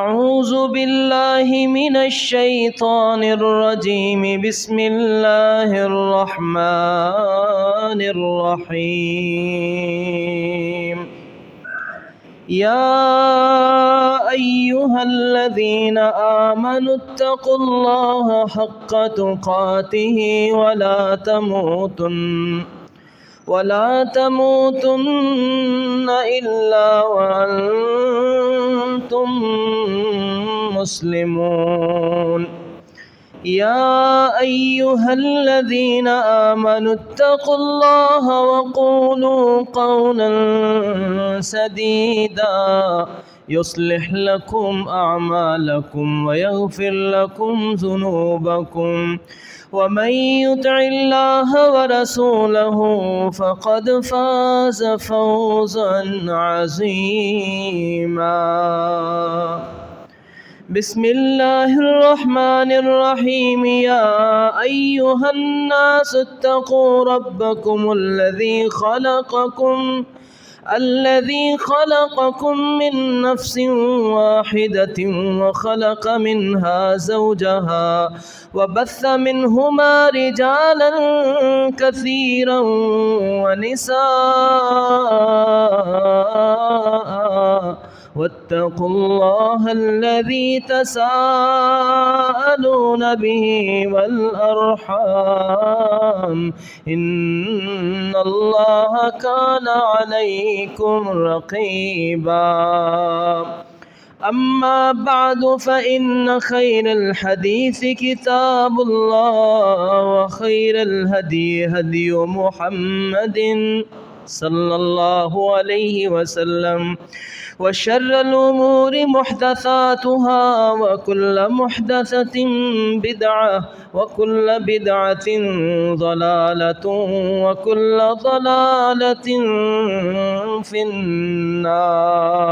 أعوذ بالله من الشيطان الرجيم بسم الله الرحمن الرحيم يا أيها الذين آمنوا اتقوا الله حق تقاته ولا تموتن إلا وأنتم مسلمون يا أيها الذين آمنوا اتقوا الله وقولوا قولا سديدا يصلح لكم أعمالكم ويغفر لكم ذنوبكم ومن يطع الله ورسوله فقد فاز فوزا عظيما بسم الله الرحمن الرحيم يا أيها الناس اتقوا ربكم الذي خلقكم من نفس واحدة وخلق منها زوجها وبث منهما رجالا كثيرا ونساء واتقوا الله الذي تساءلون به والأرحام إن الله كان عليكم رقيبا أما بعد فإن خير الحديث كتاب الله وخير الهدي هدي محمد صلى الله عليه وسلم وشر الأمور محدثاتها وكل محدثة بدعة وكل بدعة ضلالة وكل ضلالة في النار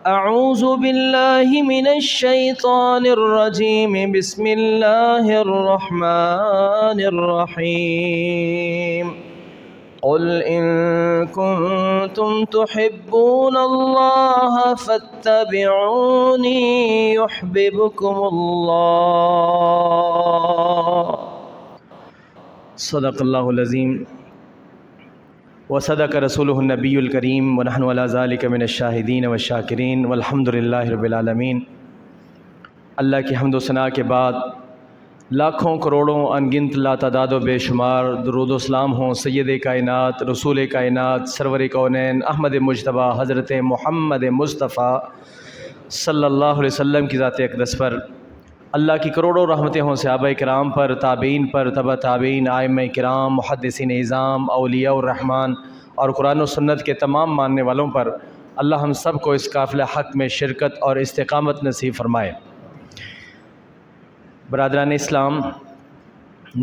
أعوذ بالله من الشيطان الرجيم بسم الله الرحمن الرحيم قل إن كنتم تحبون الله فاتبعوني يحببكم الله صدق الله العظيم وصدق رسوله النبي الكريم ونحن على ذلك من الشاهدين والشاكرين والحمد لله رب العالمین۔ اللہ کی حمد و ثنا کے بعد لاکھوں کروڑوں انگنت لاتعداد و بے شمار درود و سلام ہوں سید کائنات رسول کائنات سرور کونین احمد مجتبیٰ حضرت محمد مصطفیٰ صلی اللہ علیہ وسلم کی ذات اقدس پر۔ اللہ کی کروڑوں رحمتیں ہوں صحابہ کرام پر، تابعین پر، تبع تابعین، ائمہ کرام، محدثین اعظام، اولیاء الرحمن اور قرآن و سنت کے تمام ماننے والوں پر۔ اللہ ہم سب کو اس قافلہ حق میں شرکت اور استقامت نصیب فرمائے۔ برادران اسلام،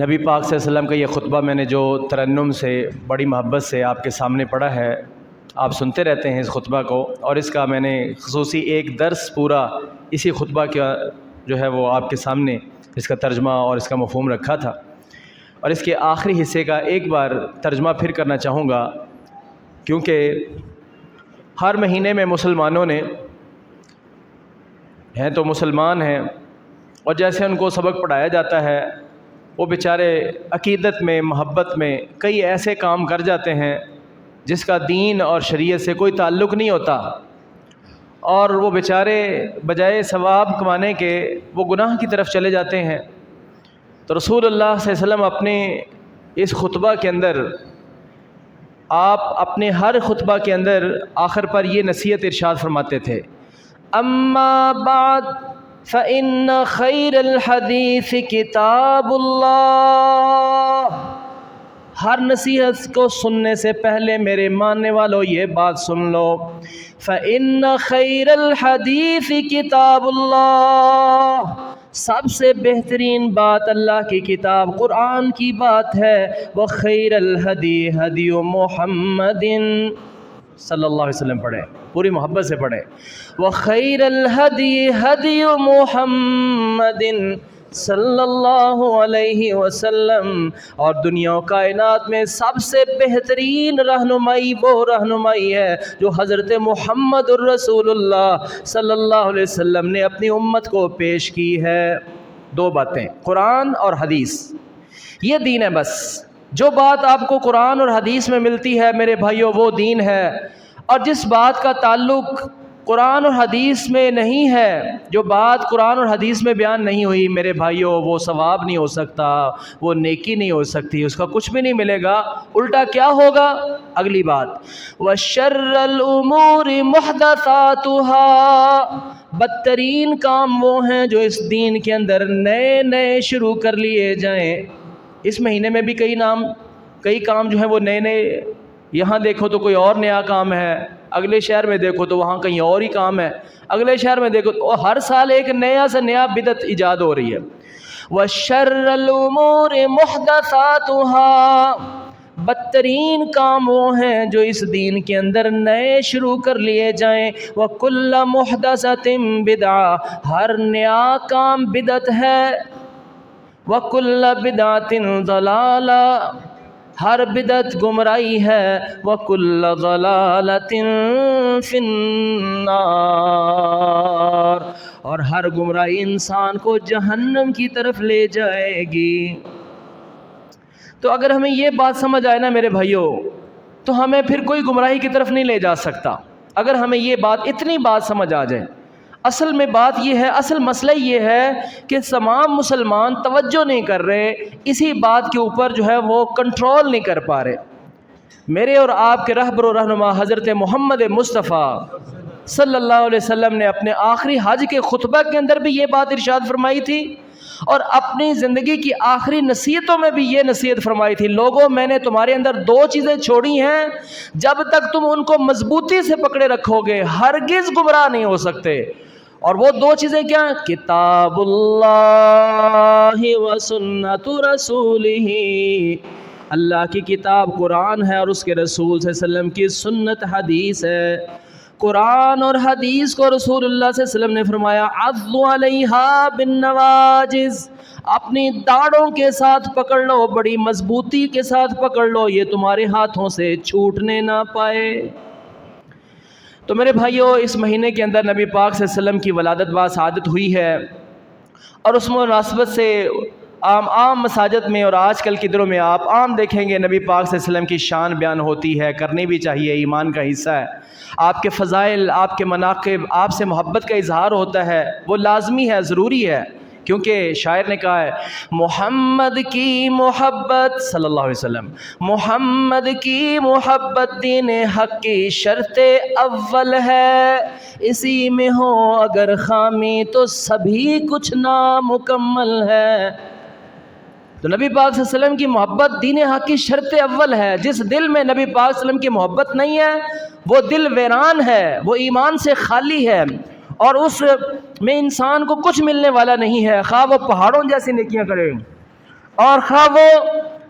نبی پاک صلی اللہ علیہ وسلم کا یہ خطبہ میں نے جو ترنم سے بڑی محبت سے آپ کے سامنے پڑھا ہے، آپ سنتے رہتے ہیں اس خطبہ کو، اور اس کا میں نے خصوصی ایک درس پورا اسی خطبہ کا جو ہے وہ آپ کے سامنے اس کا ترجمہ اور اس کا مفہوم رکھا تھا، اور اس کے آخری حصے کا ایک بار ترجمہ پھر کرنا چاہوں گا، کیونکہ ہر مہینے میں مسلمانوں نے ہیں تو مسلمان ہیں، اور جیسے ان کو سبق پڑھایا جاتا ہے وہ بیچارے عقیدت میں محبت میں کئی ایسے کام کر جاتے ہیں جس کا دین اور شریعت سے کوئی تعلق نہیں ہوتا، اور وہ بیچارے بجائے ثواب کمانے کے وہ گناہ کی طرف چلے جاتے ہیں۔ تو رسول اللہ صلی اللہ علیہ وسلم اپنے اس خطبہ کے اندر، آپ اپنے ہر خطبہ کے اندر آخر پر یہ نصیحت ارشاد فرماتے تھے، اما بعد فإن خیر الحدیث کتاب اللہ۔ ہر نصیحت کو سننے سے پہلے میرے ماننے والوں یہ بات سن لو، فإن خیر الحدیث کتاب اللہ، سب سے بہترین بات اللہ کی کتاب قرآن کی بات ہے، وخیر الہدی ہدی محمد صلی اللہ علیہ وسلم پڑھیں، پوری محبت سے پڑھیں، وخیر الہدی ہدی محمد صلی اللہ علیہ وسلم، اور دنیا و کائنات میں سب سے بہترین رہنمائی وہ رہنمائی ہے جو حضرت محمد الرسول اللہ صلی اللہ علیہ وسلم نے اپنی امت کو پیش کی ہے۔ دو باتیں، قرآن اور حدیث، یہ دین ہے۔ بس جو بات آپ کو قرآن اور حدیث میں ملتی ہے میرے بھائیوں وہ دین ہے، اور جس بات کا تعلق قرآن اور حدیث میں نہیں ہے، جو بات قرآن اور حدیث میں بیان نہیں ہوئی میرے بھائیوں، وہ ثواب نہیں ہو سکتا، وہ نیکی نہیں ہو سکتی، اس کا کچھ بھی نہیں ملے گا۔ الٹا کیا ہوگا؟ اگلی بات، وَشَرَّ الْأُمُورِ مُحْدَثَاتُهَا، بدترین کام وہ ہیں جو اس دین کے اندر نئے نئے شروع کر لیے جائیں۔ اس مہینے میں بھی کئی کام جو ہیں وہ نئے نئے، یہاں دیکھو تو کوئی اور نیا کام ہے، اگلے شہر میں دیکھو تو وہاں کہیں اور ہی کام ہے، اگلے شہر میں دیکھو تو ہر سال ایک نیا سے نیا بدعت ایجاد ہو رہی ہے۔ وَشَرَّ الْأُمُورِ مُحْدَثَاتُهَا، بدترین کام وہ ہیں جو اس دین کے اندر نئے شروع کر لیے جائیں۔ وَكُلَّ مُحْدَثَةٍ بِدْعَةٍ، ہر نیا کام بدعت ہے۔ وَكُلَّ بِدْعَةٍ ضَلَالَةٍ، ہر بدعت گمراہی ہے۔ وَكُلَّ ضَلَالَةٍ فِي النَّارِ، اور ہر گمراہی انسان کو جہنم کی طرف لے جائے گی۔ تو اگر ہمیں یہ بات سمجھ آئے نا میرے بھائیوں، تو ہمیں پھر کوئی گمراہی کی طرف نہیں لے جا سکتا۔ اگر ہمیں یہ بات، اتنی بات سمجھ آ جائے، اصل میں بات یہ ہے، اصل مسئلہ یہ ہے کہ تمام مسلمان توجہ نہیں کر رہے، اسی بات کے اوپر جو ہے وہ کنٹرول نہیں کر پا رہے۔ میرے اور آپ کے رہبر و رہنما حضرت محمد مصطفیٰ صلی اللہ علیہ وسلم نے اپنے آخری حج کے خطبہ کے اندر بھی یہ بات ارشاد فرمائی تھی، اور اپنی زندگی کی آخری نصیحتوں میں بھی یہ نصیحت فرمائی تھی، لوگوں میں نے تمہارے اندر دو چیزیں چھوڑی ہیں، جب تک تم ان کو مضبوطی سے پکڑے رکھو گے ہرگز گمراہ نہیں ہو سکتے۔ اور وہ دو چیزیں کیا ہیں؟ کتاب اللہ و سنت رسولہ، اللہ کی کتاب قرآن ہے اور اس کے رسول صلی اللہ علیہ وسلم کی سنت حدیث ہے۔ قرآن اور حدیث کو رسول اللہ صلی اللہ علیہ وسلم نے فرمایا عضوا علیہا بالنواجذ، اپنی داڑھوں کے ساتھ پکڑ لو، بڑی مضبوطی کے ساتھ پکڑ لو، یہ تمہارے ہاتھوں سے چھوٹنے نہ پائے۔ تو میرے بھائیوں، اس مہینے کے اندر نبی پاک صلی اللہ علیہ وسلم کی ولادت باسعادت ہوئی ہے، اور اس مناسبت سے عام مساجد میں اور آج کل کے دنوں میں آپ عام دیکھیں گے نبی پاک صلی اللہ علیہ وسلم کی شان بیان ہوتی ہے، کرنی بھی چاہیے، ایمان کا حصہ ہے۔ آپ کے فضائل، آپ کے مناقب، آپ سے محبت کا اظہار ہوتا ہے، وہ لازمی ہے، ضروری ہے، کیونکہ شاعر نے کہا ہے محمد کی محبت صلی اللہ علیہ وسلم، محمد کی محبت دین حق کی شرط اول ہے، اسی میں ہو اگر خامی تو سبھی کچھ نامکمل ہے۔ تو نبی پاک صلی اللہ علیہ وسلم کی محبت دین حق کی شرط اول ہے۔ جس دل میں نبی پاک صلی اللہ علیہ وسلم کی محبت نہیں ہے وہ دل ویران ہے، وہ ایمان سے خالی ہے، اور اس میں انسان کو کچھ ملنے والا نہیں ہے، خواہ وہ پہاڑوں جیسی نیکیاں کرے اور خواہ وہ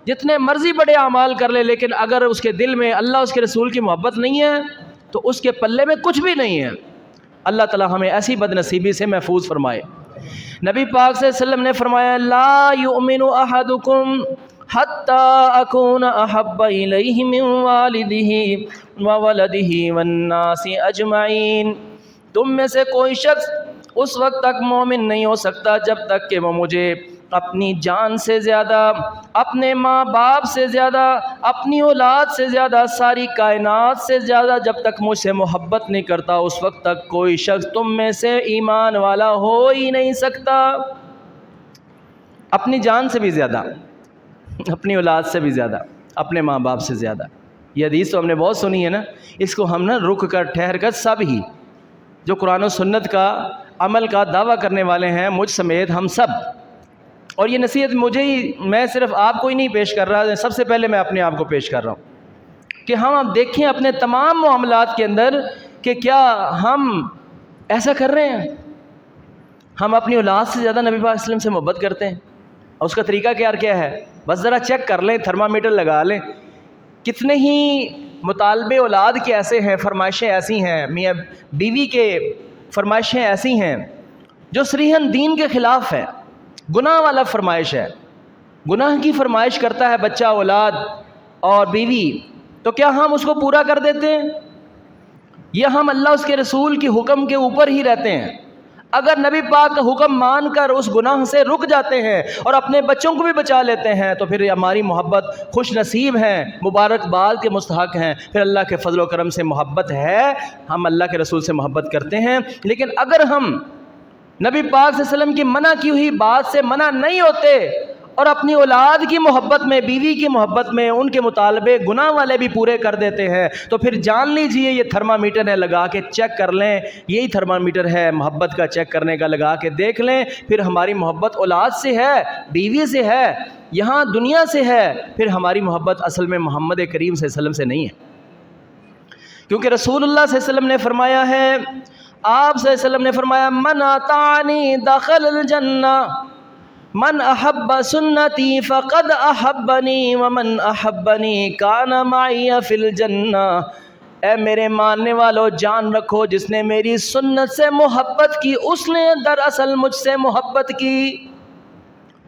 جتنے مرضی بڑے اعمال کر لے، لیکن اگر اس کے دل میں اللہ اس کے رسول کی محبت نہیں ہے تو اس کے پلے میں کچھ بھی نہیں ہے۔ اللہ تعالی ہمیں ایسی بد نصیبی سے محفوظ فرمائے۔ نبی پاک صلی اللہ علیہ وسلم نے فرمایا لا یؤمن احدکم حتی اکون احب الیہ من والدہ وولدہ والناس اجمعین، تم میں سے کوئی شخص اس وقت تک مومن نہیں ہو سکتا جب تک کہ وہ مجھے اپنی جان سے زیادہ، اپنے ماں باپ سے زیادہ، اپنی اولاد سے زیادہ، ساری کائنات سے زیادہ جب تک مجھ سے محبت نہیں کرتا اس وقت تک کوئی شخص تم میں سے ایمان والا ہو ہی نہیں سکتا۔ اپنی جان سے بھی زیادہ، اپنی اولاد سے بھی زیادہ، اپنے ماں باپ سے زیادہ، یہ حدیث تو ہم نے بہت سنی ہے نا، اس کو ہم نا رک کر ٹھہر کر سب ہی جو قرآن و سنت کا عمل کا دعویٰ کرنے والے ہیں، مجھ سمیت ہم سب، اور یہ نصیحت مجھے ہی، میں صرف آپ کو ہی نہیں پیش کر رہا، سب سے پہلے میں اپنے آپ کو پیش کر رہا ہوں کہ ہم اب دیکھیں اپنے تمام معاملات کے اندر کہ کیا ہم ایسا کر رہے ہیں؟ ہم اپنی اولاد سے زیادہ نبی پاک صلی اللہ علیہ وسلم سے محبت کرتے ہیں، اور اس کا طریقہ کیا ہے؟ بس ذرا چیک کر لیں، تھرمامیٹر لگا لیں، کتنے ہی مطالبے اولاد کے ایسے ہیں، فرمائشیں ایسی ہیں، میاں بیوی کے فرمائشیں ایسی ہیں جو صریحاً دین کے خلاف ہے، گناہ والا فرمائش ہے، گناہ کی فرمائش کرتا ہے بچہ، اولاد اور بیوی، تو کیا ہم اس کو پورا کر دیتے ہیں یا ہم اللہ اس کے رسول کی حکم کے اوپر ہی رہتے ہیں؟ اگر نبی پاک کا حکم مان کر اس گناہ سے رک جاتے ہیں اور اپنے بچوں کو بھی بچا لیتے ہیں تو پھر ہماری محبت خوش نصیب ہیں، مبارکباد کے مستحق ہیں، پھر اللہ کے فضل و کرم سے محبت ہے، ہم اللہ کے رسول سے محبت کرتے ہیں۔ لیکن اگر ہم نبی پاک صلی اللہ علیہ وسلم کی منع کی ہوئی بات سے منع نہیں ہوتے اور اپنی اولاد کی محبت میں، بیوی کی محبت میں ان کے مطالبے گناہ والے بھی پورے کر دیتے ہیں، تو پھر جان لیجئے یہ تھرمامیٹر ہے، لگا کے چیک کر لیں، یہی تھرمامیٹر ہے محبت کا چیک کرنے کا، لگا کے دیکھ لیں، پھر ہماری محبت اولاد سے ہے، بیوی سے ہے، یہاں دنیا سے ہے، پھر ہماری محبت اصل میں محمد کریم صلی اللہ علیہ وسلم سے نہیں ہے۔ کیونکہ رسول اللہ صلی اللہ علیہ وسلم نے فرمایا ہے، آپ صلی اللہ علیہ وسلم نے فرمایا، من اطاعنی دخل الجنہ، من احب سنتی فقد احبنی ومن احبنی کان معی فی الجنہ۔ اے میرے ماننے والو، جان رکھو جس نے میری سنت سے محبت کی اس نے دراصل مجھ سے محبت کی،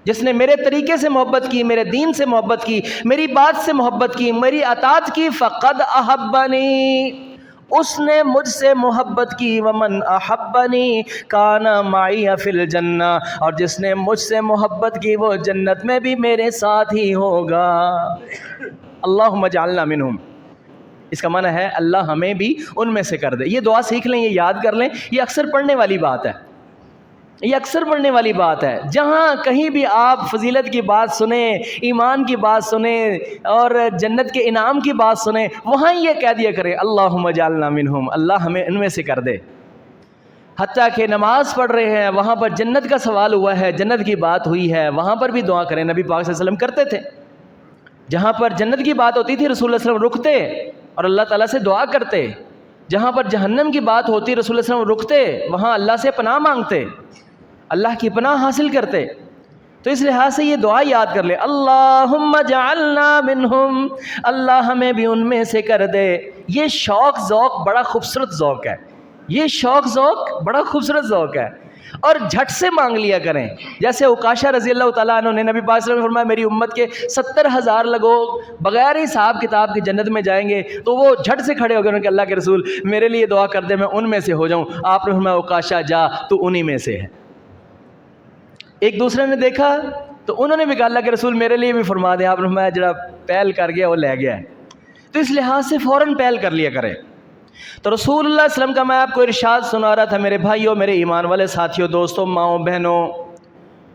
جس نے میرے طریقے سے محبت کی، میرے دین سے محبت کی، میری بات سے محبت کی، میری اطاعت کی، فقد احبنی، اس نے مجھ سے محبت کی، ومن احبنی کان معی فی الجنہ، اور جس نے مجھ سے محبت کی وہ جنت میں بھی میرے ساتھ ہی ہوگا۔ اللہم اجعلنا منہم، اس کا معنی ہے اللہ ہمیں بھی ان میں سے کر دے۔ یہ دعا سیکھ لیں، یہ یاد کر لیں، یہ اکثر پڑھنے والی بات ہے، یہ اکثر پڑھنے والی بات ہے۔ جہاں کہیں بھی آپ فضیلت کی بات سنیں، ایمان کی بات سنیں اور جنت کے انعام کی بات سنیں، وہاں یہ کہہ دیا کریں اللہم اجعلنا منہم، اللہ ہمیں ان میں سے کر دے۔ حتیٰ کہ نماز پڑھ رہے ہیں، وہاں پر جنت کا سوال ہوا ہے، جنت کی بات ہوئی ہے، وہاں پر بھی دعا کریں۔ نبی پاک صلی اللہ علیہ وسلم کرتے تھے، جہاں پر جنت کی بات ہوتی تھی رسول اللہ صلی اللہ علیہ وسلم رکتے اور اللہ تعالیٰ سے دعا کرتے، جہاں پر جہنم کی بات ہوتی رسول اللہ صلی اللہ علیہ وسلم رکتے، وہاں اللہ سے پناہ مانگتے، اللہ کی پناہ حاصل کرتے۔ تو اس لحاظ سے یہ دعا یاد کر لے، اللہم اجعلنا منہم، اللہ ہمیں بھی ان میں سے کر دے۔ یہ شوق ذوق بڑا خوبصورت ذوق ہے، یہ شوق ذوق بڑا خوبصورت ذوق ہے، اور جھٹ سے مانگ لیا کریں۔ جیسے عکاشہ رضی اللہ تعالیٰ عنہ نے نبی پاک صلی اللہ علیہ وسلم نے فرمایا میری امت کے 70,000 لوگ بغیر حساب کتاب کی جنت میں جائیں گے، تو وہ جھٹ سے کھڑے ہو گئے، انہوں نے کہا اللہ کے رسول میرے لیے دعا کر دے میں ان میں سے ہو جاؤں۔ آپ نے فرمایا عکاشہ جا، تو انہی میں سے ہے۔ ایک دوسرے نے دیکھا تو انہوں نے بھی کہا اللہ کے رسول میرے لیے بھی فرما دیں۔ آپ نے فرمایا جڑا پہل کر گیا وہ لے گیا ہے۔ تو اس لحاظ سے فوراً پہل کر لیا کریں۔ تو رسول اللہ صلی اللہ علیہ وسلم کا میں آپ کو ارشاد سنا رہا تھا، میرے بھائیوں، میرے ایمان والے ساتھیوں، دوستوں، ماؤں بہنوں،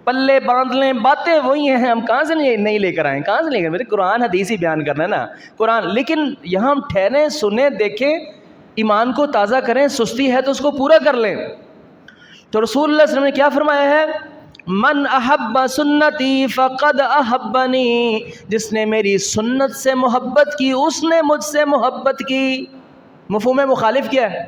پلے باندھ لیں، باتیں وہی ہیں، ہم کہاں سے نہیں لے کر آئیں، کہاں سے لے کر، میرے قرآن حدیث ہی بیان کرنا ہے نا، قرآن، لیکن یہاں ہم ٹھہریں، سنیں، دیکھیں، ایمان کو تازہ کریں، سستی ہے تو اس کو پورا کر لیں۔ تو رسول اللہ صلی اللہ علیہ وسلم نے کیا فرمایا ہے، من احب سنتی فقد احبنی، جس نے میری سنت سے محبت کی اس نے مجھ سے محبت کی۔ مفہوم مخالف کیا ہے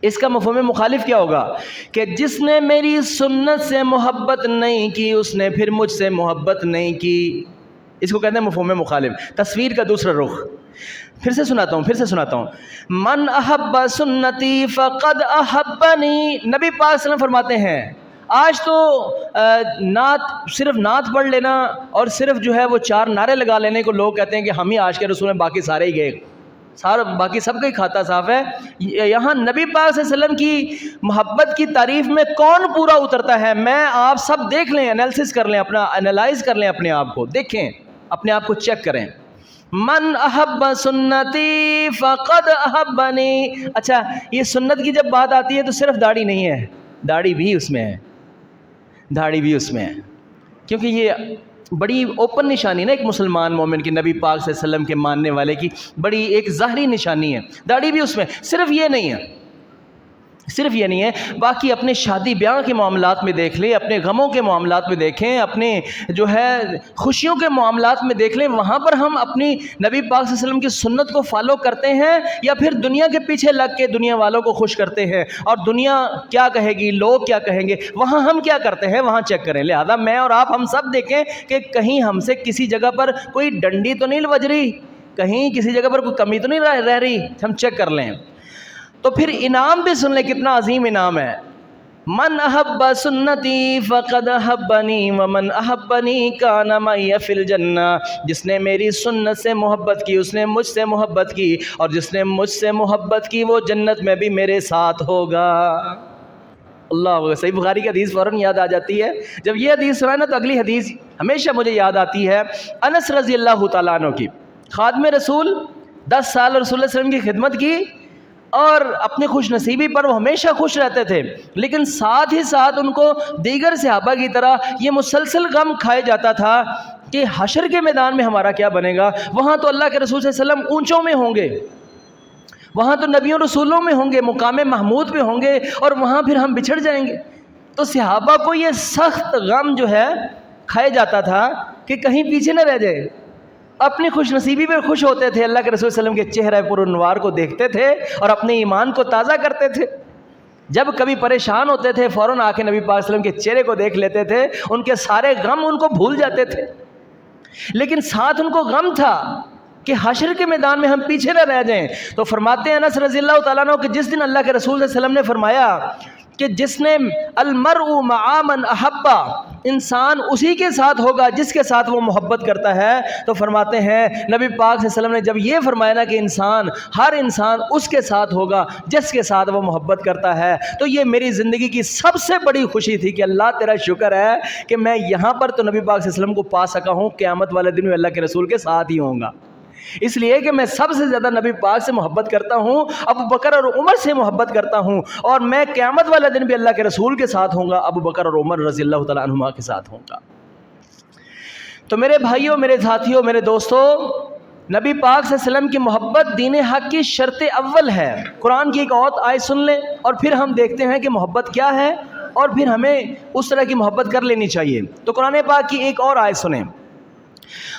اس کا؟ مفہوم مخالف کیا ہوگا کہ جس نے میری سنت سے محبت نہیں کی اس نے پھر مجھ سے محبت نہیں کی۔ اس کو کہتے ہیں مفہوم مخالف، تصویر کا دوسرا رخ۔ پھر سے سناتا ہوں، من احب سنتی فقد احبنی، نبی پاک صلی اللہ علیہ وسلم فرماتے ہیں آج تو صرف نعت پڑھ لینا اور صرف جو ہے وہ 4 نعرے لگا لینے کو لوگ کہتے ہیں کہ ہم ہی عاشق رسول ہیں، باقی سارے ہی گئے، باقی سب کا ہی کھاتا صاف ہے۔ یہاں نبی پاک صلی اللہ علیہ وسلم کی محبت کی تعریف میں کون پورا اترتا ہے؟ میں آپ سب دیکھ لیں، انالیسس کر لیں، اپنا انالائز کر لیں، اپنے آپ کو دیکھیں، اپنے آپ کو چیک کریں۔ من احب سنتی فقد احبنی، اچھا یہ سنت کی جب بات آتی ہے تو صرف داڑھی نہیں ہے، داڑھی بھی اس میں ہے، داڑھی بھی اس میں ہے، کیونکہ یہ بڑی اوپن نشانی نا ایک مسلمان مومن کی، نبی پاک صلی اللہ علیہ وسلم کے ماننے والے کی بڑی ایک ظاہری نشانی ہے، داڑھی بھی اس میں۔ صرف یہ نہیں ہے، صرف یہ نہیں ہے، باقی اپنے شادی بیاہ کے معاملات میں دیکھ لیں، اپنے غموں کے معاملات میں دیکھیں، اپنے جو ہے خوشیوں کے معاملات میں دیکھ لیں، وہاں پر ہم اپنی نبی پاک صلی اللہ علیہ وسلم کی سنت کو فالو کرتے ہیں یا پھر دنیا کے پیچھے لگ کے دنیا والوں کو خوش کرتے ہیں، اور دنیا کیا کہے گی، لوگ کیا کہیں گے، وہاں ہم کیا کرتے ہیں وہاں چیک کریں۔ لہذا میں اور آپ ہم سب دیکھیں کہ کہیں ہم سے کسی جگہ پر کوئی ڈنڈی تو نہیں بج رہی، کہیں کسی جگہ پر کوئی کمی تو نہیں رہ رہی، ہم چیک کر لیں۔ تو پھر انعام بھی سن لیں، کتنا عظیم انعام ہے۔ من احب سنتی فقد احبنی ومن احبنی کان معی فی الجنہ، جس نے میری سنت سے محبت کی اس نے مجھ سے محبت کی، اور جس نے مجھ سے محبت کی وہ جنت میں بھی میرے ساتھ ہوگا۔ اللہ، صحیح بخاری کی حدیث فوراً یاد آ جاتی ہے۔ جب یہ حدیث سنائے نا تو اگلی حدیث ہمیشہ مجھے یاد آتی ہے انس رضی اللہ تعالیٰ عنہ کی۔ خادم رسول 10 سال رسول اللہ صلی اللہ علیہ وسلم کی خدمت کی، اور اپنی خوش نصیبی پر وہ ہمیشہ خوش رہتے تھے، لیکن ساتھ ہی ساتھ ان کو دیگر صحابہ کی طرح یہ مسلسل غم کھائے جاتا تھا کہ حشر کے میدان میں ہمارا کیا بنے گا، وہاں تو اللہ کے رسول صلی اللہ علیہ وسلم اونچوں میں ہوں گے، وہاں تو نبیوں رسولوں میں ہوں گے، مقام محمود پہ ہوں گے، اور وہاں پھر ہم بچھڑ جائیں گے۔ تو صحابہ کو یہ سخت غم جو ہے کھائے جاتا تھا کہ کہیں پیچھے نہ رہ جائے۔ اپنی خوش نصیبی پر خوش ہوتے تھے، اللہ کے رسول صلی اللہ علیہ وسلم کے چہرے پر انوار کو دیکھتے تھے اور اپنے ایمان کو تازہ کرتے تھے۔ جب کبھی پریشان ہوتے تھے فوراً آ کے نبی پاک صلی اللہ علیہ وسلم کے چہرے کو دیکھ لیتے تھے، ان کے سارے غم ان کو بھول جاتے تھے، لیکن ساتھ ان کو غم تھا کہ حشر کے میدان میں ہم پیچھے نہ رہ جائیں۔ تو فرماتے ہیں انس رضی اللہ تعالیٰ عنہ کہ جس دن اللہ کے رسول صلی اللہ علیہ وسلم نے فرمایا کہ جس نے المرء مع من احبا، انسان اسی کے ساتھ ہوگا جس کے ساتھ وہ محبت کرتا ہے، تو فرماتے ہیں نبی پاک صلی اللہ علیہ وسلم نے جب یہ فرمایا نا کہ ہر انسان اس کے ساتھ ہوگا جس کے ساتھ وہ محبت کرتا ہے، تو یہ میری زندگی کی سب سے بڑی خوشی تھی کہ اللہ تیرا شکر ہے کہ میں یہاں پر تو نبی پاک صلی اللہ علیہ وسلم کو پا سکا ہوں، قیامت والے دن میں اللہ کے رسول کے ساتھ ہی ہوں گا۔ اس لیے کہ میں سب سے زیادہ نبی پاک سے محبت کرتا ہوں، ابو بکر اور عمر سے محبت کرتا ہوں، اور میں قیامت والا دن بھی اللہ کے رسول کے ساتھ ہوں گا، ابو بکر اور عمر رضی اللہ تعالیٰ عنہما کے ساتھ ہوں گا۔ تو میرے بھائیوں، میرے ساتھیوں، میرے دوستوں، نبی پاک صلی اللہ علیہ وسلم کی محبت دین حق کی شرط اول ہے۔ قرآن کی ایک اور آیت سن لیں اور پھر ہم دیکھتے ہیں کہ محبت کیا ہے اور پھر ہمیں اس طرح کی محبت کر لینی چاہیے۔ تو قرآن پاک کی ایک اور آیت سنیں۔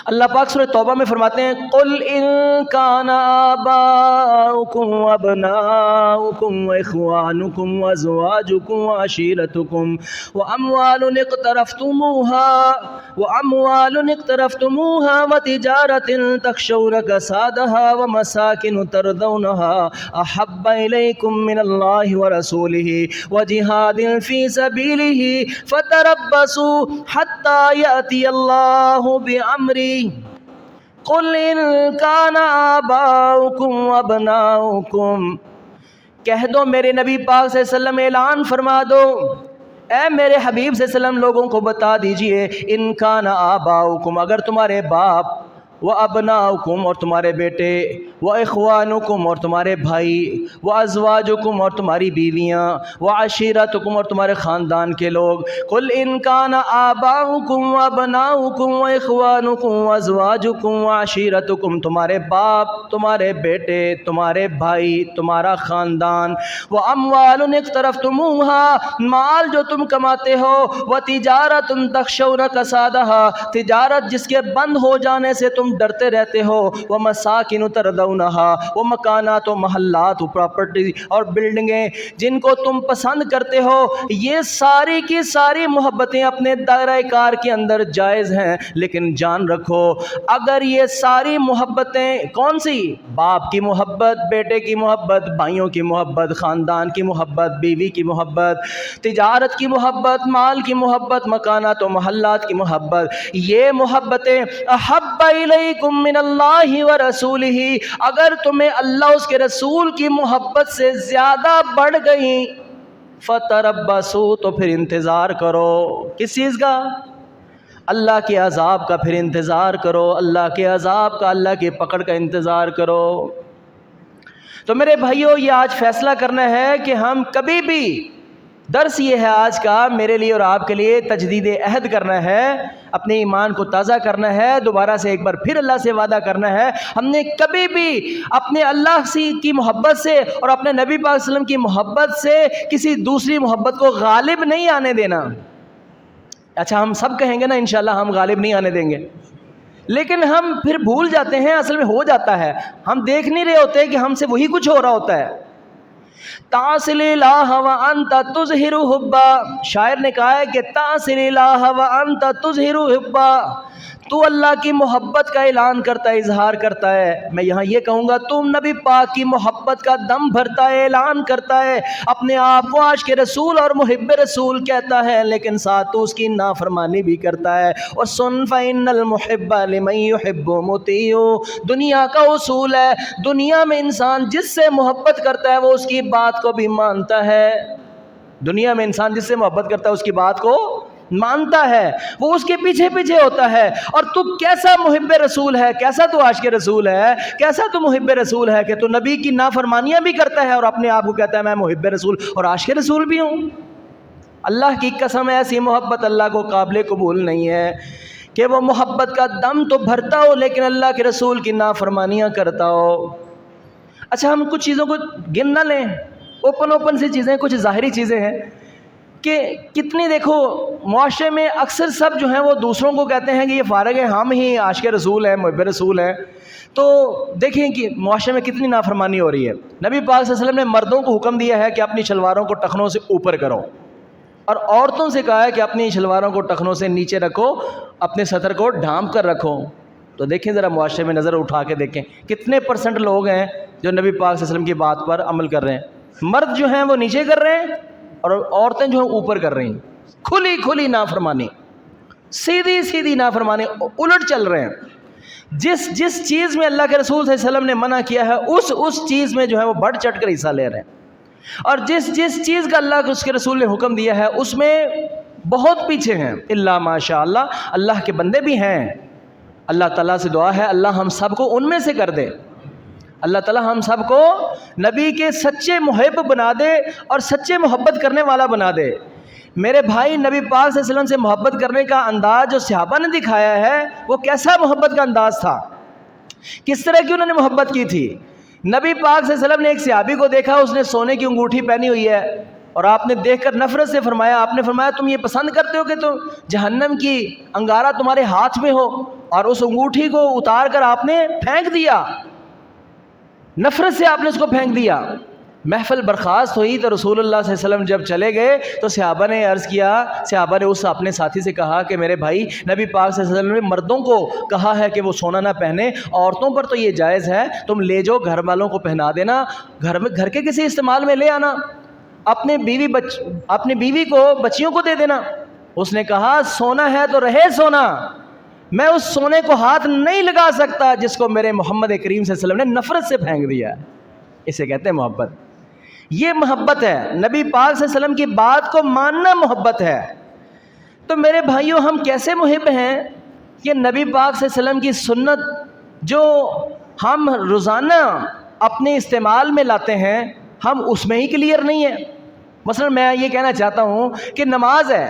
اللہ پاک سورہ توبہ میں فرماتے ہیں قُلْ إِن كَانَ آبَاؤُكُمْ وَأَبْنَاؤُكُمْ وَإِخْوَانُكُمْ وَأَزْوَاجُكُمْ وَعَشِيرَتُكُمْ وَأَمْوَالٌ اقْتَرَفْتُمُوهَا وَتِجَارَةٌ تَخْشَوْنَ كَسَادَهَا وَمَسَاكِنُ تَرْضَوْنَهَا أَحَبَّ إِلَيْكُم مِّنَ اللَّهِ وَرَسُولِهِ وَجِهَادٍ فِي سَبِيلِهِ فَتَرَبَّصُوا حَتَّى يَأْتِيَ اللَّهُ بِأَمْرِهِ قُلْ إِن كَانَ آبَاؤُكُمْ وَأَبْنَاؤُكُمْ، کہہ دو میرے نبی پاک صلی اللہ علیہ وسلم، اعلان فرما دو، اے میرے حبیب صلی اللہ علیہ وسلم لوگوں کو بتا دیجئے، ان کان آباؤکم، اگر تمہارے باپ، وابناؤکم اور تمہارے بیٹے، واخوانکم اور تمہارے بھائی، وازواجکم اور تمہاری بیویاں، وعشیرتکم اور تمہارے خاندان کے لوگ، قل ان کان آباؤکم وابناؤکم واخوانکم وازواجکم وعشیرتکم، تمہارے باپ، تمہارے بیٹے، تمہارے بھائی، تمہارا خاندان، واموال اقترفتموها، مال جو تم کماتے ہو، وتجارت تخشون کسادها، تجارت جس کے بند ہو جانے سے تم ڈرتے رہتے ہو، ومساکن ترضونها، وہ مکانات و محلات و پراپرٹی اور بلڈنگیں جن کو تم پسند کرتے ہو، یہ ساری کی ساری محبتیں اپنے دائرہ کار کے اندر جائز ہیں، لیکن جان رکھو اگر یہ ساری محبتیں، کون سی؟ باپ کی محبت، بیٹے کی محبت، بھائیوں کی محبت، خاندان کی محبت، بیوی کی محبت، تجارت کی محبت، مال کی محبت، مکانات و محلات کی محبت، یہ محبتیں احب الیکم من اللہ ورسولہ، اگر تمہیں اللہ اس کے رسول کی محبت سے زیادہ بڑھ گئیں، فتربصوا، تو پھر انتظار کرو، کس چیز کا؟ اللہ کے عذاب کا، پھر انتظار کرو اللہ کے عذاب کا، اللہ کی پکڑ کا انتظار کرو۔ تو میرے بھائیوں، یہ آج فیصلہ کرنا ہے کہ ہم کبھی بھی، درس یہ ہے آج کا میرے لیے اور آپ کے لیے، تجدید عہد کرنا ہے، اپنے ایمان کو تازہ کرنا ہے، دوبارہ سے ایک بار پھر اللہ سے وعدہ کرنا ہے، ہم نے کبھی بھی اپنے اللہ کی محبت سے اور اپنے نبی پاک صلی اللہ علیہ وسلم کی محبت سے کسی دوسری محبت کو غالب نہیں آنے دینا۔ اچھا، ہم سب کہیں گے نا انشاءاللہ ہم غالب نہیں آنے دیں گے، لیکن ہم پھر بھول جاتے ہیں، اصل میں ہو جاتا ہے، ہم دیکھ نہیں رہے ہوتے کہ ہم سے وہی کچھ ہو رہا ہوتا ہے۔ تعصل الہ وانت تظہر حبا، شاعر نے کہا ہے کہ تعصل الہ وانت تظہر حبا، تو اللہ کی محبت کا اعلان کرتا ہے، اظہار کرتا ہے۔ میں یہاں یہ کہوں گا تم نبی پاک کی محبت کا دم بھرتا ہے، اعلان کرتا ہے، اپنے آپ کو عاشق رسول اور محب رسول کہتا ہے، لیکن ساتھ تو اس کی نافرمانی بھی کرتا ہے۔ اور سن فَإِنَّ الْمُحِبَّ لِمَن يُحِبُّ مُطِيعٌ، دنیا کا اصول ہے، دنیا میں انسان جس سے محبت کرتا ہے وہ اس کی بات کو بھی مانتا ہے۔ دنیا میں انسان جس سے محبت کرتا ہے اس کی بات کو مانتا ہے، وہ اس کے پیچھے پیچھے ہوتا ہے۔ اور تو کیسا محب رسول ہے، کیسا تو عاشق رسول ہے، کیسا تو محب رسول ہے کہ تو نبی کی نافرمانیاں بھی کرتا ہے اور اپنے آپ کو کہتا ہے میں محب رسول اور عاشق رسول بھی ہوں۔ اللہ کی قسم ایسی محبت اللہ کو قابل قبول نہیں ہے کہ وہ محبت کا دم تو بھرتا ہو لیکن اللہ کے رسول کی نافرمانیاں کرتا ہو۔ اچھا ہم کچھ چیزوں کو گن نہ لیں، اوپن سی چیزیں، کچھ ظاہری چیزیں ہیں کہ کتنی، دیکھو معاشرے میں اکثر سب جو ہیں وہ دوسروں کو کہتے ہیں کہ یہ فارغ ہے، ہم ہی عاشق رسول ہیں، محب رسول ہیں۔ تو دیکھیں کہ معاشرے میں کتنی نافرمانی ہو رہی ہے۔ نبی پاک صلی اللہ علیہ وسلم نے مردوں کو حکم دیا ہے کہ اپنی شلواروں کو ٹخنوں سے اوپر کرو، اور عورتوں سے کہا ہے کہ اپنی شلواروں کو ٹخنوں سے نیچے رکھو، اپنے سطر کو ڈھانپ کر رکھو۔ تو دیکھیں ذرا معاشرے میں نظر اٹھا کے دیکھیں کتنے % لوگ ہیں جو نبی پاک صلی اللہ علیہ وسلم کی بات پر عمل کر رہے ہیں۔ مرد جو ہیں وہ نیچے کر رہے ہیں اور عورتیں جو ہیں اوپر کر رہی ہیں۔ کھلی کھلی نافرمانی، سیدھی سیدھی نافرمانی، الٹ چل رہے ہیں۔ جس چیز میں اللہ کے رسول صلی اللہ علیہ وسلم نے منع کیا ہے اس چیز میں جو ہے وہ بڑھ چڑھ کر حصہ لے رہے ہیں، اور جس چیز کا اللہ اس کے رسول نے حکم دیا ہے اس میں بہت پیچھے ہیں۔ اللہ ماشاء اللہ، اللہ کے بندے بھی ہیں۔ اللہ تعالیٰ سے دعا ہے اللہ ہم سب کو ان میں سے کر دے، اللہ تعالیٰ ہم سب کو نبی کے سچے محب بنا دے اور سچے محبت کرنے والا بنا دے۔ میرے بھائی نبی پاک صلی اللہ علیہ وسلم سے محبت کرنے کا انداز جو صحابہ نے دکھایا ہے وہ کیسا محبت کا انداز تھا، کس طرح کی انہوں نے محبت کی تھی۔ نبی پاک صلی اللہ علیہ وسلم نے ایک صحابی کو دیکھا، اس نے سونے کی انگوٹھی پہنی ہوئی ہے، اور آپ نے دیکھ کر نفرت سے فرمایا، آپ نے فرمایا تم یہ پسند کرتے ہو کہ تم جہنم کی انگارہ تمہارے ہاتھ میں ہو، اور اس انگوٹھی کو اتار کر آپ نے پھینک دیا، نفرت سے آپ نے اس کو پھینک دیا۔ محفل برخاست ہوئی تو رسول اللہ صلی اللہ علیہ وسلم جب چلے گئے تو صحابہ نے عرض کیا، صحابہ نے اس اپنے ساتھی سے کہا کہ میرے بھائی نبی پاک صلی اللہ علیہ وسلم نے مردوں کو کہا ہے کہ وہ سونا نہ پہنے، عورتوں پر تو یہ جائز ہے، تم لے جاؤ گھر والوں کو پہنا دینا، گھر کے کسی استعمال میں لے آنا، اپنی بیوی کو بچیوں کو دے دینا۔ اس نے کہا سونا ہے تو رہے سونا، میں اس سونے کو ہاتھ نہیں لگا سکتا جس کو میرے محمد کریم صلی اللہ علیہ وسلم نے نفرت سے پھینک دیا۔ اسے کہتے ہیں محبت، یہ محبت ہے، نبی پاک صلی اللہ علیہ وسلم کی بات کو ماننا محبت ہے۔ تو میرے بھائیوں ہم کیسے محب ہیں کہ نبی پاک صلی اللہ علیہ وسلم کی سنت جو ہم روزانہ اپنے استعمال میں لاتے ہیں ہم اس میں ہی کلیئر نہیں ہیں۔ مثلا میں یہ کہنا چاہتا ہوں کہ نماز ہے،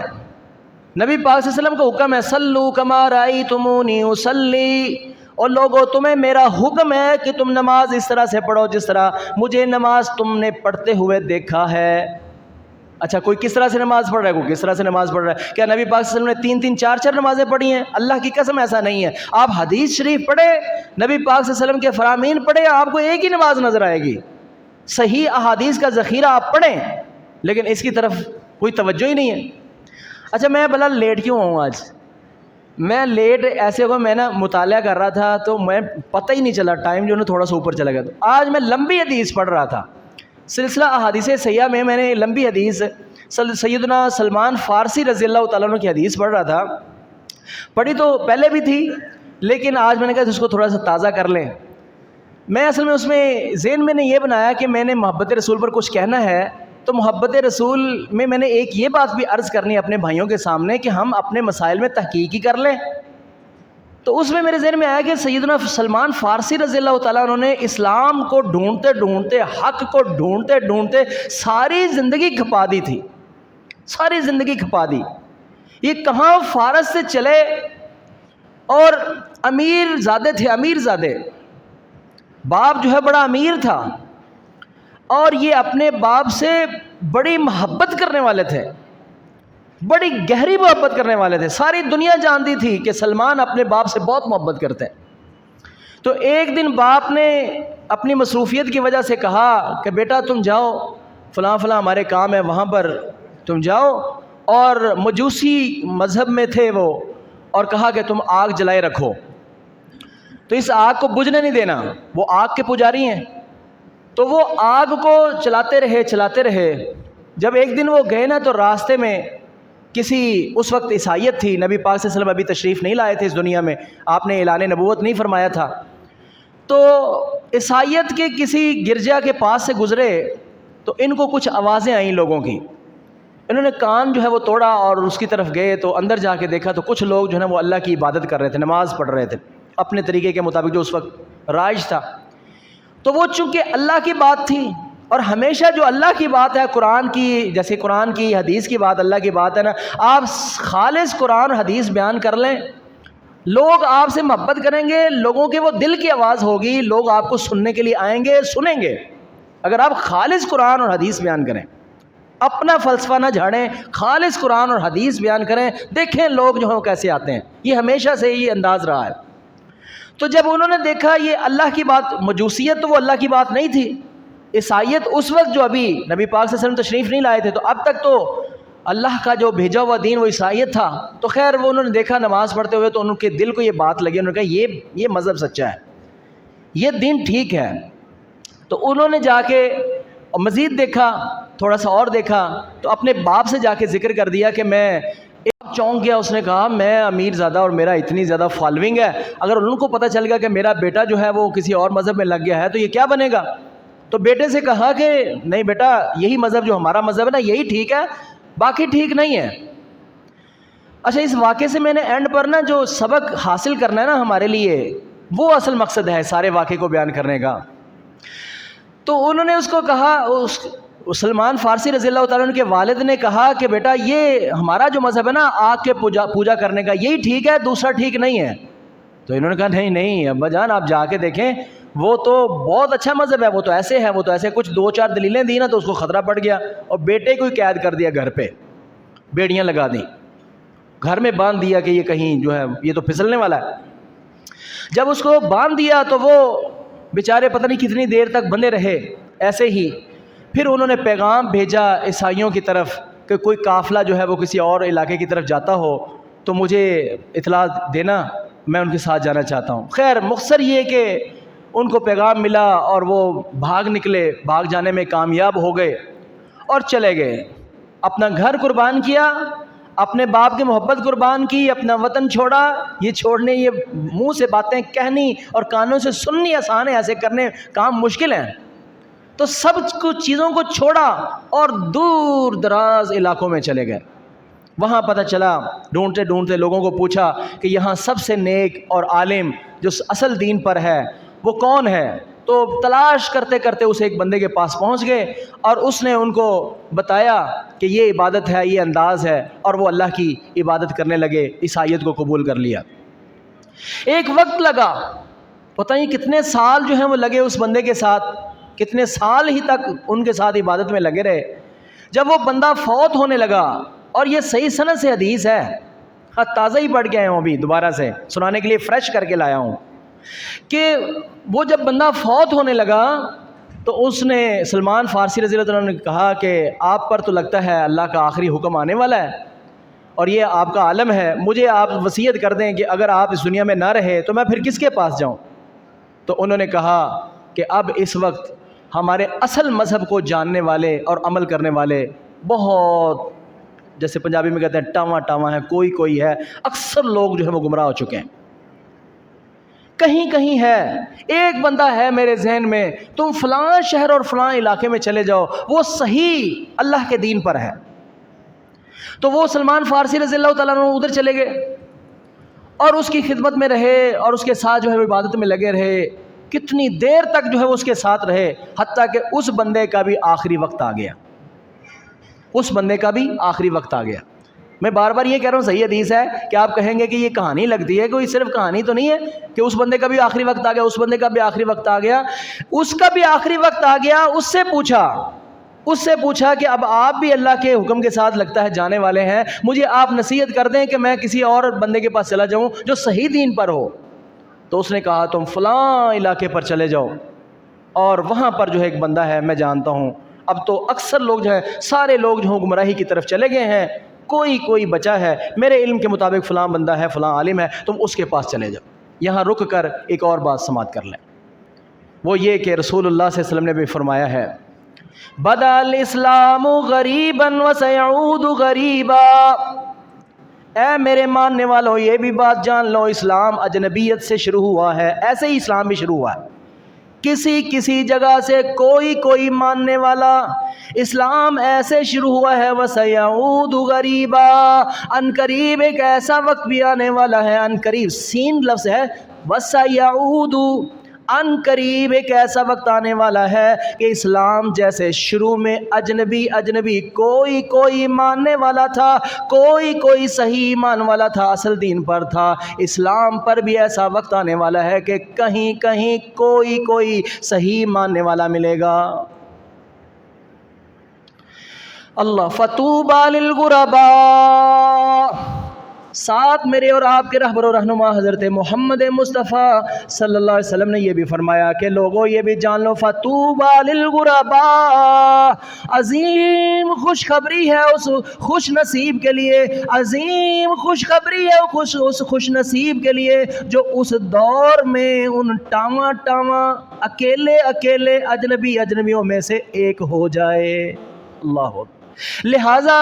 نبی پاک صلی اللہ علیہ وسلم کا حکم ہے صلو کما رأیتمونی اصلی، اور لوگوں تمہیں میرا حکم ہے کہ تم نماز اس طرح سے پڑھو جس طرح مجھے نماز تم نے پڑھتے ہوئے دیکھا ہے۔ اچھا کوئی کس طرح سے نماز پڑھ رہا ہے، کوئی کس طرح سے نماز پڑھ رہا ہے؟ کیا نبی پاک صلی اللہ علیہ وسلم نے 3 3 4 4 نمازیں پڑھی ہیں؟ اللہ کی قسم ایسا نہیں ہے۔ آپ حدیث شریف پڑھے، نبی پاک صلی اللہ علیہ وسلم کے فرامین پڑھے، آپ کو ایک ہی نماز نظر آئے گی۔ صحیح احادیث کا ذخیرہ آپ پڑھیں لیکن اس کی طرف کوئی توجہ ہی نہیں ہے۔ اچھا میں بھلا لیٹ کیوں ہوں آج؟ میں لیٹ ایسے ہوا، میں نا مطالعہ کر رہا تھا تو میں پتہ ہی نہیں چلا، ٹائم جو ہے تھوڑا سا اوپر چلا گیا۔ آج میں لمبی حدیث پڑھ رہا تھا، سلسلہ احادیث صحیحہ میں نے لمبی حدیث سیدنا سلمان فارسی رضی اللہ تعالیٰ عنہ کی حدیث پڑھ رہا تھا۔ پڑھی تو پہلے بھی تھی لیکن آج میں نے کہا اس کو تھوڑا سا تازہ کر لیں۔ میں اصل میں اس میں ذہن میں نے یہ بنایا کہ میں نے محبت رسول پر کچھ کہنا ہے، تو محبت رسول میں نے ایک یہ بات بھی عرض کرنی ہے اپنے بھائیوں کے سامنے کہ ہم اپنے مسائل میں تحقیق ہی کر لیں۔ تو اس میں میرے ذہن میں آیا کہ سیدنا سلمان فارسی رضی اللہ تعالیٰ عنہ نے اسلام کو ڈھونڈتے ڈھونڈتے، حق کو ڈھونڈتے ڈھونڈتے ساری زندگی کھپا دی تھی، ساری زندگی کھپا دی۔ یہ کہاں فارس سے چلے اور امیر زادے تھے، امیر زادے، باپ جو ہے بڑا امیر تھا اور یہ اپنے باپ سے بڑی محبت کرنے والے تھے، بڑی گہری محبت کرنے والے تھے۔ ساری دنیا جانتی تھی کہ سلمان اپنے باپ سے بہت محبت کرتے ہیں۔ تو ایک دن باپ نے اپنی مصروفیت کی وجہ سے کہا کہ بیٹا تم جاؤ فلاں فلاں ہمارے کام ہے وہاں پر تم جاؤ، اور مجوسی مذہب میں تھے وہ، اور کہا کہ تم آگ جلائے رکھو، تو اس آگ کو بجھنے نہیں دینا، وہ آگ کے پجاری ہیں۔ تو وہ آگ کو چلاتے رہے۔ جب ایک دن وہ گئے نا، تو راستے میں کسی، اس وقت عیسائیت تھی، نبی پاک صلی اللہ علیہ وسلم ابھی تشریف نہیں لائے تھے اس دنیا میں، آپ نے اعلان نبوت نہیں فرمایا تھا، تو عیسائیت کے کسی گرجا کے پاس سے گزرے تو ان کو کچھ آوازیں آئیں لوگوں کی، انہوں نے کان جو ہے وہ توڑا اور اس کی طرف گئے، تو اندر جا کے دیکھا تو کچھ لوگ جو ہے نا وہ اللہ کی عبادت کر رہے تھے، نماز پڑھ رہے تھے اپنے طریقے کے مطابق جو اس وقت رائج تھا۔ تو وہ چونکہ اللہ کی بات تھی، اور ہمیشہ جو اللہ کی بات ہے، قرآن کی، جیسے قرآن کی حدیث کی بات اللہ کی بات ہے نا، آپ خالص قرآن اور حدیث بیان کر لیں، لوگ آپ سے محبت کریں گے، لوگوں کے وہ دل کی آواز ہوگی، لوگ آپ کو سننے کے لیے آئیں گے، سنیں گے، اگر آپ خالص قرآن اور حدیث بیان کریں، اپنا فلسفہ نہ جھاڑیں، خالص قرآن اور حدیث بیان کریں، دیکھیں لوگ جو ہیں وہ کیسے آتے ہیں۔ یہ ہمیشہ سے یہ انداز رہا ہے۔ تو جب انہوں نے دیکھا یہ اللہ کی بات، مجوسیت تو وہ اللہ کی بات نہیں تھی، عیسائیت اس وقت جو ابھی نبی پاک صلی اللہ علیہ وسلم تشریف نہیں لائے تھے، تو اب تک تو اللہ کا جو بھیجا ہوا دین وہ عیسائیت تھا، تو خیر وہ انہوں نے دیکھا نماز پڑھتے ہوئے، تو ان کے دل کو یہ بات لگی، انہوں نے کہا یہ مذہب سچا ہے، یہ دین ٹھیک ہے۔ تو انہوں نے جا کے مزید دیکھا، تھوڑا سا اور دیکھا، تو اپنے باپ سے جا کے ذکر کر دیا کہ میں چونک گیا، اس نے کہا میں امیر زادہ اور میرا اتنی زیادہ فالوئنگ ہے، اگر ان کو پتہ چل گیا کہ میرا بیٹا جو ہے وہ کسی اور مذہب میں لگ گیا ہے تو یہ کیا بنے گا؟ تو بیٹے سے کہا کہ نہیں بیٹا، یہی مذہب جو ہمارا مذہب ہے نا یہی ٹھیک ہے، باقی ٹھیک نہیں ہے۔ اچھا، اس واقعے سے میں نے اینڈ پر نا جو سبق حاصل کرنا ہے نا ہمارے لیے، وہ اصل مقصد ہے سارے واقعے کو بیان کرنے کا۔ تو انہوں نے اس کو کہا، سلمان فارسی رضی اللہ تعالیٰ عنہ کے والد نے کہا کہ بیٹا یہ ہمارا جو مذہب ہے نا آگ کے پوجا کرنے کا، یہی ٹھیک ہے، دوسرا ٹھیک نہیں ہے۔ تو انہوں نے کہا نہیں ابا جان، آپ جا کے دیکھیں، وہ تو بہت اچھا مذہب ہے، وہ تو ایسے ہے، وہ تو ایسے، کچھ 2-4 دلیلیں دی نا تو اس کو خطرہ پڑ گیا، اور بیٹے کو ہی قید کر دیا، گھر پہ بیڑیاں لگا دیں، گھر میں باندھ دیا کہ یہ کہیں جو ہے یہ تو پھسلنے والا ہے۔ جب اس کو باندھ دیا تو وہ بیچارے پتہ نہیں کتنی دیر تک بندے رہے ایسے ہی۔ پھر انہوں نے پیغام بھیجا عیسائیوں کی طرف کہ کوئی قافلہ جو ہے وہ کسی اور علاقے کی طرف جاتا ہو تو مجھے اطلاع دینا، میں ان کے ساتھ جانا چاہتا ہوں۔ خیر مختصر یہ کہ ان کو پیغام ملا اور وہ بھاگ نکلے، بھاگ جانے میں کامیاب ہو گئے اور چلے گئے، اپنا گھر قربان کیا، اپنے باپ کی محبت قربان کی، اپنا وطن چھوڑا۔ یہ چھوڑنے، یہ منہ سے باتیں کہنی اور کانوں سے سننی آسان ہے، ایسے کرنے کام مشکل ہیں۔ تو سب کچھ چیزوں کو چھوڑا اور دور دراز علاقوں میں چلے گئے۔ وہاں پتہ چلا، ڈھونڈتے ڈھونڈتے لوگوں کو پوچھا کہ یہاں سب سے نیک اور عالم جو اصل دین پر ہے وہ کون ہے؟ تو تلاش کرتے کرتے اس ایک بندے کے پاس پہنچ گئے اور اس نے ان کو بتایا کہ یہ عبادت ہے، یہ انداز ہے، اور وہ اللہ کی عبادت کرنے لگے، عیسائیت کو قبول کر لیا۔ ایک وقت لگا، پتہ نہیں کتنے سال جو ہیں وہ لگے اس بندے کے ساتھ، کتنے سال ہی تک ان کے ساتھ عبادت میں لگے رہے۔ جب وہ بندہ فوت ہونے لگا، اور یہ صحیح سند سے حدیث ہے، تازہ ہی پڑھ کے آیا ہوں، ابھی دوبارہ سے سنانے کے لیے فریش کر کے لایا ہوں، کہ وہ جب بندہ فوت ہونے لگا تو اس نے سلمان فارسی رضی اللہ عنہ نے کہا کہ آپ پر تو لگتا ہے اللہ کا آخری حکم آنے والا ہے اور یہ آپ کا عالم ہے، مجھے آپ وصیت کر دیں کہ اگر آپ اس دنیا میں نہ رہے تو میں پھر کس کے پاس جاؤں؟ تو انہوں نے کہا کہ اب اس وقت ہمارے اصل مذہب کو جاننے والے اور عمل کرنے والے بہت، جیسے پنجابی میں کہتے ہیں ٹاواں ٹاواں ہے، کوئی ہے، اکثر لوگ جو ہے وہ گمراہ ہو چکے ہیں۔ کہیں کہیں ہے، ایک بندہ ہے میرے ذہن میں، تم فلاں شہر اور فلاں علاقے میں چلے جاؤ، وہ صحیح اللہ کے دین پر ہے۔ تو وہ سلمان فارسی رضی اللہ تعالیٰ عنہ ادھر چلے گئے اور اس کی خدمت میں رہے اور اس کے ساتھ جو ہے عبادت میں لگے رہے، کتنی دیر تک جو ہے وہ اس کے ساتھ رہے، حتیٰ کہ اس بندے کا بھی آخری وقت آ گیا، اس بندے کا بھی آخری وقت آ گیا۔ میں بار بار یہ کہہ رہا ہوں، صحیح حدیث ہے کہ آپ کہیں گے کہ یہ کہانی لگتی ہے، کوئی صرف کہانی تو نہیں ہے کہ اس بندے کا بھی آخری وقت آ گیا، اس بندے کا بھی آخری وقت آ گیا، اس کا بھی آخری وقت آ گیا۔ اس سے پوچھا کہ اب آپ بھی اللہ کے حکم کے ساتھ لگتا ہے جانے والے ہیں، مجھے آپ نصیحت کر دیں کہ میں کسی اور بندے کے پاس چلا جاؤں جو صحیح دین پر ہو۔ تو اس نے کہا تم فلاں علاقے پر چلے جاؤ اور وہاں پر جو ہے ایک بندہ ہے، میں جانتا ہوں۔ اب تو اکثر لوگ جو ہے، سارے لوگ جو ہیں گمراہی کی طرف چلے گئے ہیں، کوئی بچا ہے، میرے علم کے مطابق فلاں بندہ ہے، فلاں عالم ہے، تم اس کے پاس چلے جاؤ۔ یہاں رک کر ایک اور بات سماعت کر لیں، وہ یہ کہ رسول اللہ صلی اللہ علیہ وسلم نے بھی فرمایا ہے بدأ الاسلام غریبا وسيعود غریبا۔ اے میرے ماننے والوں، یہ بھی بات جان لو، اسلام اجنبیت سے شروع ہوا ہے، ایسے ہی اسلام بھی شروع ہوا ہے۔ کسی جگہ سے کوئی ماننے والا، اسلام ایسے شروع ہوا ہے وسيعود غریبا، ان قریب ایک ایسا وقت بھی آنے والا ہے، ان قریب سین لفظ ہے، وسيعود ان قریب ایک ایسا وقت آنے والا ہے کہ اسلام جیسے شروع میں اجنبی کوئی ماننے والا تھا، کوئی صحیح ایمان والا تھا، اصل دین پر تھا، اسلام پر بھی ایسا وقت آنے والا ہے کہ کہیں کوئی صحیح ماننے والا ملے گا۔ اللہ فطوبى للغرباء۔ ساتھ میرے اور آپ کے رہبر و رہنما حضرت محمد مصطفیٰ صلی اللہ علیہ وسلم نے یہ بھی فرمایا کہ لوگوں یہ بھی جان لو فطوبى للغرباء، عظیم خوشخبری ہے اس خوش نصیب کے لیے، عظیم خوشخبری ہے اس خوش نصیب کے لیے جو اس دور میں ان ٹاواں اکیلے اجنبیوں میں سے ایک ہو جائے۔ اللہ اکبر۔ لہٰذا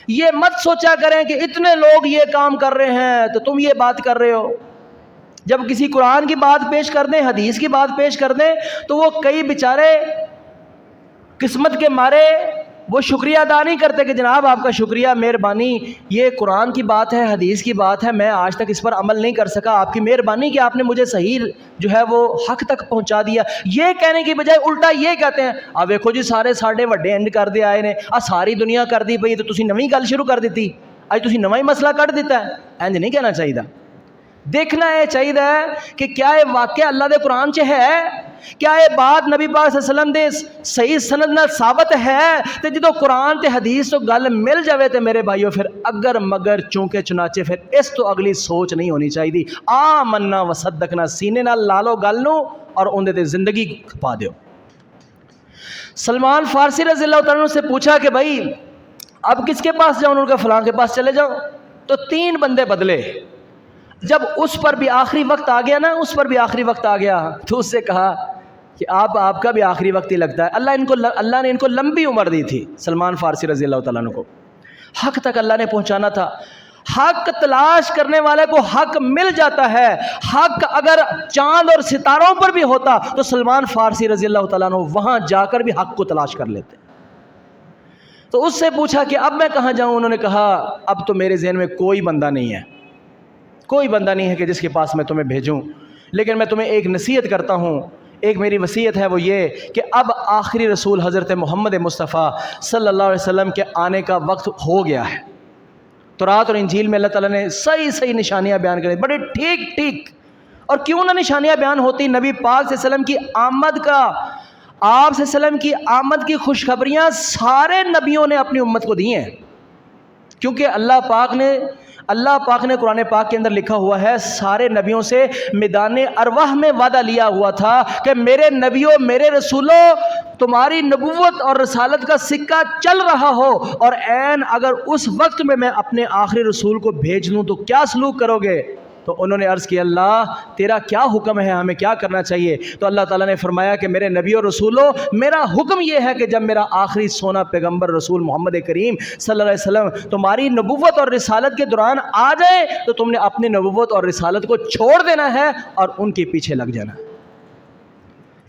یہ مت سوچا کریں کہ اتنے لوگ یہ کام کر رہے ہیں تو تم یہ بات کر رہے ہو۔ جب کسی قرآن کی بات پیش کر دیں، حدیث کی بات پیش کر دیں تو وہ کئی بیچارے قسمت کے مارے وہ شکریہ ادا نہیں کرتے کہ جناب آپ کا شکریہ، مہربانی، یہ قرآن کی بات ہے، حدیث کی بات ہے، میں آج تک اس پر عمل نہیں کر سکا، آپ کی مہربانی کہ آپ نے مجھے صحیح جو ہے وہ حق تک پہنچا دیا۔ یہ کہنے کی بجائے الٹا یہ کہتے ہیں ویکھو جی سارے ساڈے وڈے انج کر دے آئے نے، ساری دنیا کر دی پئی تو تسی نویں گل شروع کر دیتی، اج تسی نواں ہی مسئلہ کٹ دیتا ہے۔ انج نہیں کہنا چاہیے، دیکھنا یہ چاہیے کہ کیا یہ واقعہ اللہ دے قرآن چ ہے، کیا یہ بات نبی پاک صلی اللہ علیہ وسلم دے صحیح سند نال ثابت ہے۔ تے جدو قرآن تے حدیث تو گل مل جاوے تے میرے بھائیو پھر اگر مگر چونکہ چنانچہ پھر اس تو اگلی سوچ نہیں ہونی چاہیے۔ آمنا وصدقنا، سینے نال لالو گل نو اور اندے تے زندگی کھپا دیو۔ سلمان فارسی رضی اللہ تعالیٰ عنہ سے پوچھا کہ بھائی اب کس کے پاس جاؤں؟ انہوں نے کہا فلاں کے پاس چلے جاؤ۔ تو 3 بندے بدلے، جب اس پر بھی آخری وقت آ گیا نا، اس پر بھی آخری وقت آ گیا تو اس سے کہا کہ آپ کا بھی آخری وقت ہی لگتا ہے۔ اللہ نے ان کو لمبی عمر دی تھی، سلمان فارسی رضی اللہ تعالیٰ عنہ کو حق تک اللہ نے پہنچانا تھا۔ حق تلاش کرنے والے کو حق مل جاتا ہے۔ حق اگر چاند اور ستاروں پر بھی ہوتا تو سلمان فارسی رضی اللہ تعالیٰ عنہ وہاں جا کر بھی حق کو تلاش کر لیتے۔ تو اس سے پوچھا کہ اب میں کہاں جاؤں؟ انہوں نے کہا اب تو میرے ذہن میں کوئی بندہ نہیں ہے کہ جس کے پاس میں تمہیں بھیجوں، لیکن میں تمہیں ایک نصیحت کرتا ہوں، ایک میری وصیت ہے، وہ یہ کہ اب آخری رسول حضرت محمد مصطفیٰ صلی اللہ علیہ وسلم کے آنے کا وقت ہو گیا ہے۔ تورات اور انجیل میں اللہ تعالیٰ نے صحیح نشانیاں بیان کری، بڑے ٹھیک، اور کیوں نہ نشانیاں بیان ہوتی؟ نبی پاک صلی اللہ علیہ وسلم کی آمد کا، آپ صلی اللہ علیہ وسلم کی آمد کی خوشخبریاں سارے نبیوں نے اپنی امت کو دی ہیں، کیونکہ اللہ پاک نے قرآن پاک کے اندر لکھا ہوا ہے سارے نبیوں سے میدان ارواح میں وعدہ لیا ہوا تھا کہ میرے نبیوں، میرے رسولوں، تمہاری نبوت اور رسالت کا سکہ چل رہا ہو اور عین اگر اس وقت میں اپنے آخری رسول کو بھیج لوں تو کیا سلوک کرو گے؟ تو انہوں نے عرض کیا اللہ تیرا کیا حکم ہے، ہمیں کیا کرنا چاہیے؟ تو اللہ تعالیٰ نے فرمایا کہ میرے نبی اور رسولوں، میرا حکم یہ ہے کہ جب میرا آخری سونا پیغمبر رسول محمد کریم صلی اللہ علیہ وسلم تمہاری نبوت اور رسالت کے دوران آ جائے تو تم نے اپنی نبوت اور رسالت کو چھوڑ دینا ہے اور ان کے پیچھے لگ جانا ہے۔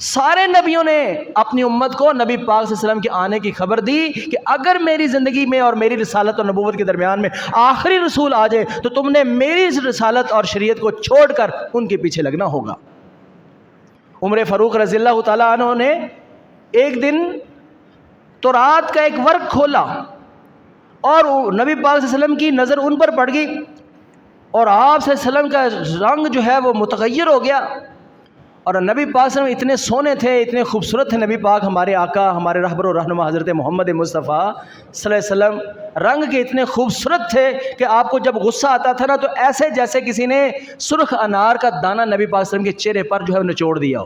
سارے نبیوں نے اپنی امت کو نبی پاک صلی اللہ علیہ وسلم کے آنے کی خبر دی کہ اگر میری زندگی میں اور میری رسالت اور نبوت کے درمیان میں آخری رسول آ جائے تو تم نے میری رسالت اور شریعت کو چھوڑ کر ان کے پیچھے لگنا ہوگا۔ عمر فاروق رضی اللہ تعالیٰ عنہ نے ایک دن تورات کا ایک ورق کھولا اور نبی پاک صلی اللہ علیہ وسلم کی نظر ان پر پڑ گئی اور آپ صلی اللہ علیہ وسلم کا رنگ جو ہے وہ متغیر ہو گیا، اور نبی پاک صلی اللہ علیہ وسلم اتنے سونے تھے، اتنے خوبصورت تھے نبی پاک، ہمارے آقا، ہمارے رہبر و رہنما حضرت محمد مصطفیٰ صلی اللہ علیہ وسلم رنگ کے اتنے خوبصورت تھے کہ آپ کو جب غصہ آتا تھا نا تو ایسے جیسے کسی نے سرخ انار کا دانہ نبی پاک صلی اللہ علیہ وسلم کے چہرے پر جو ہے نچوڑ دیا ہو۔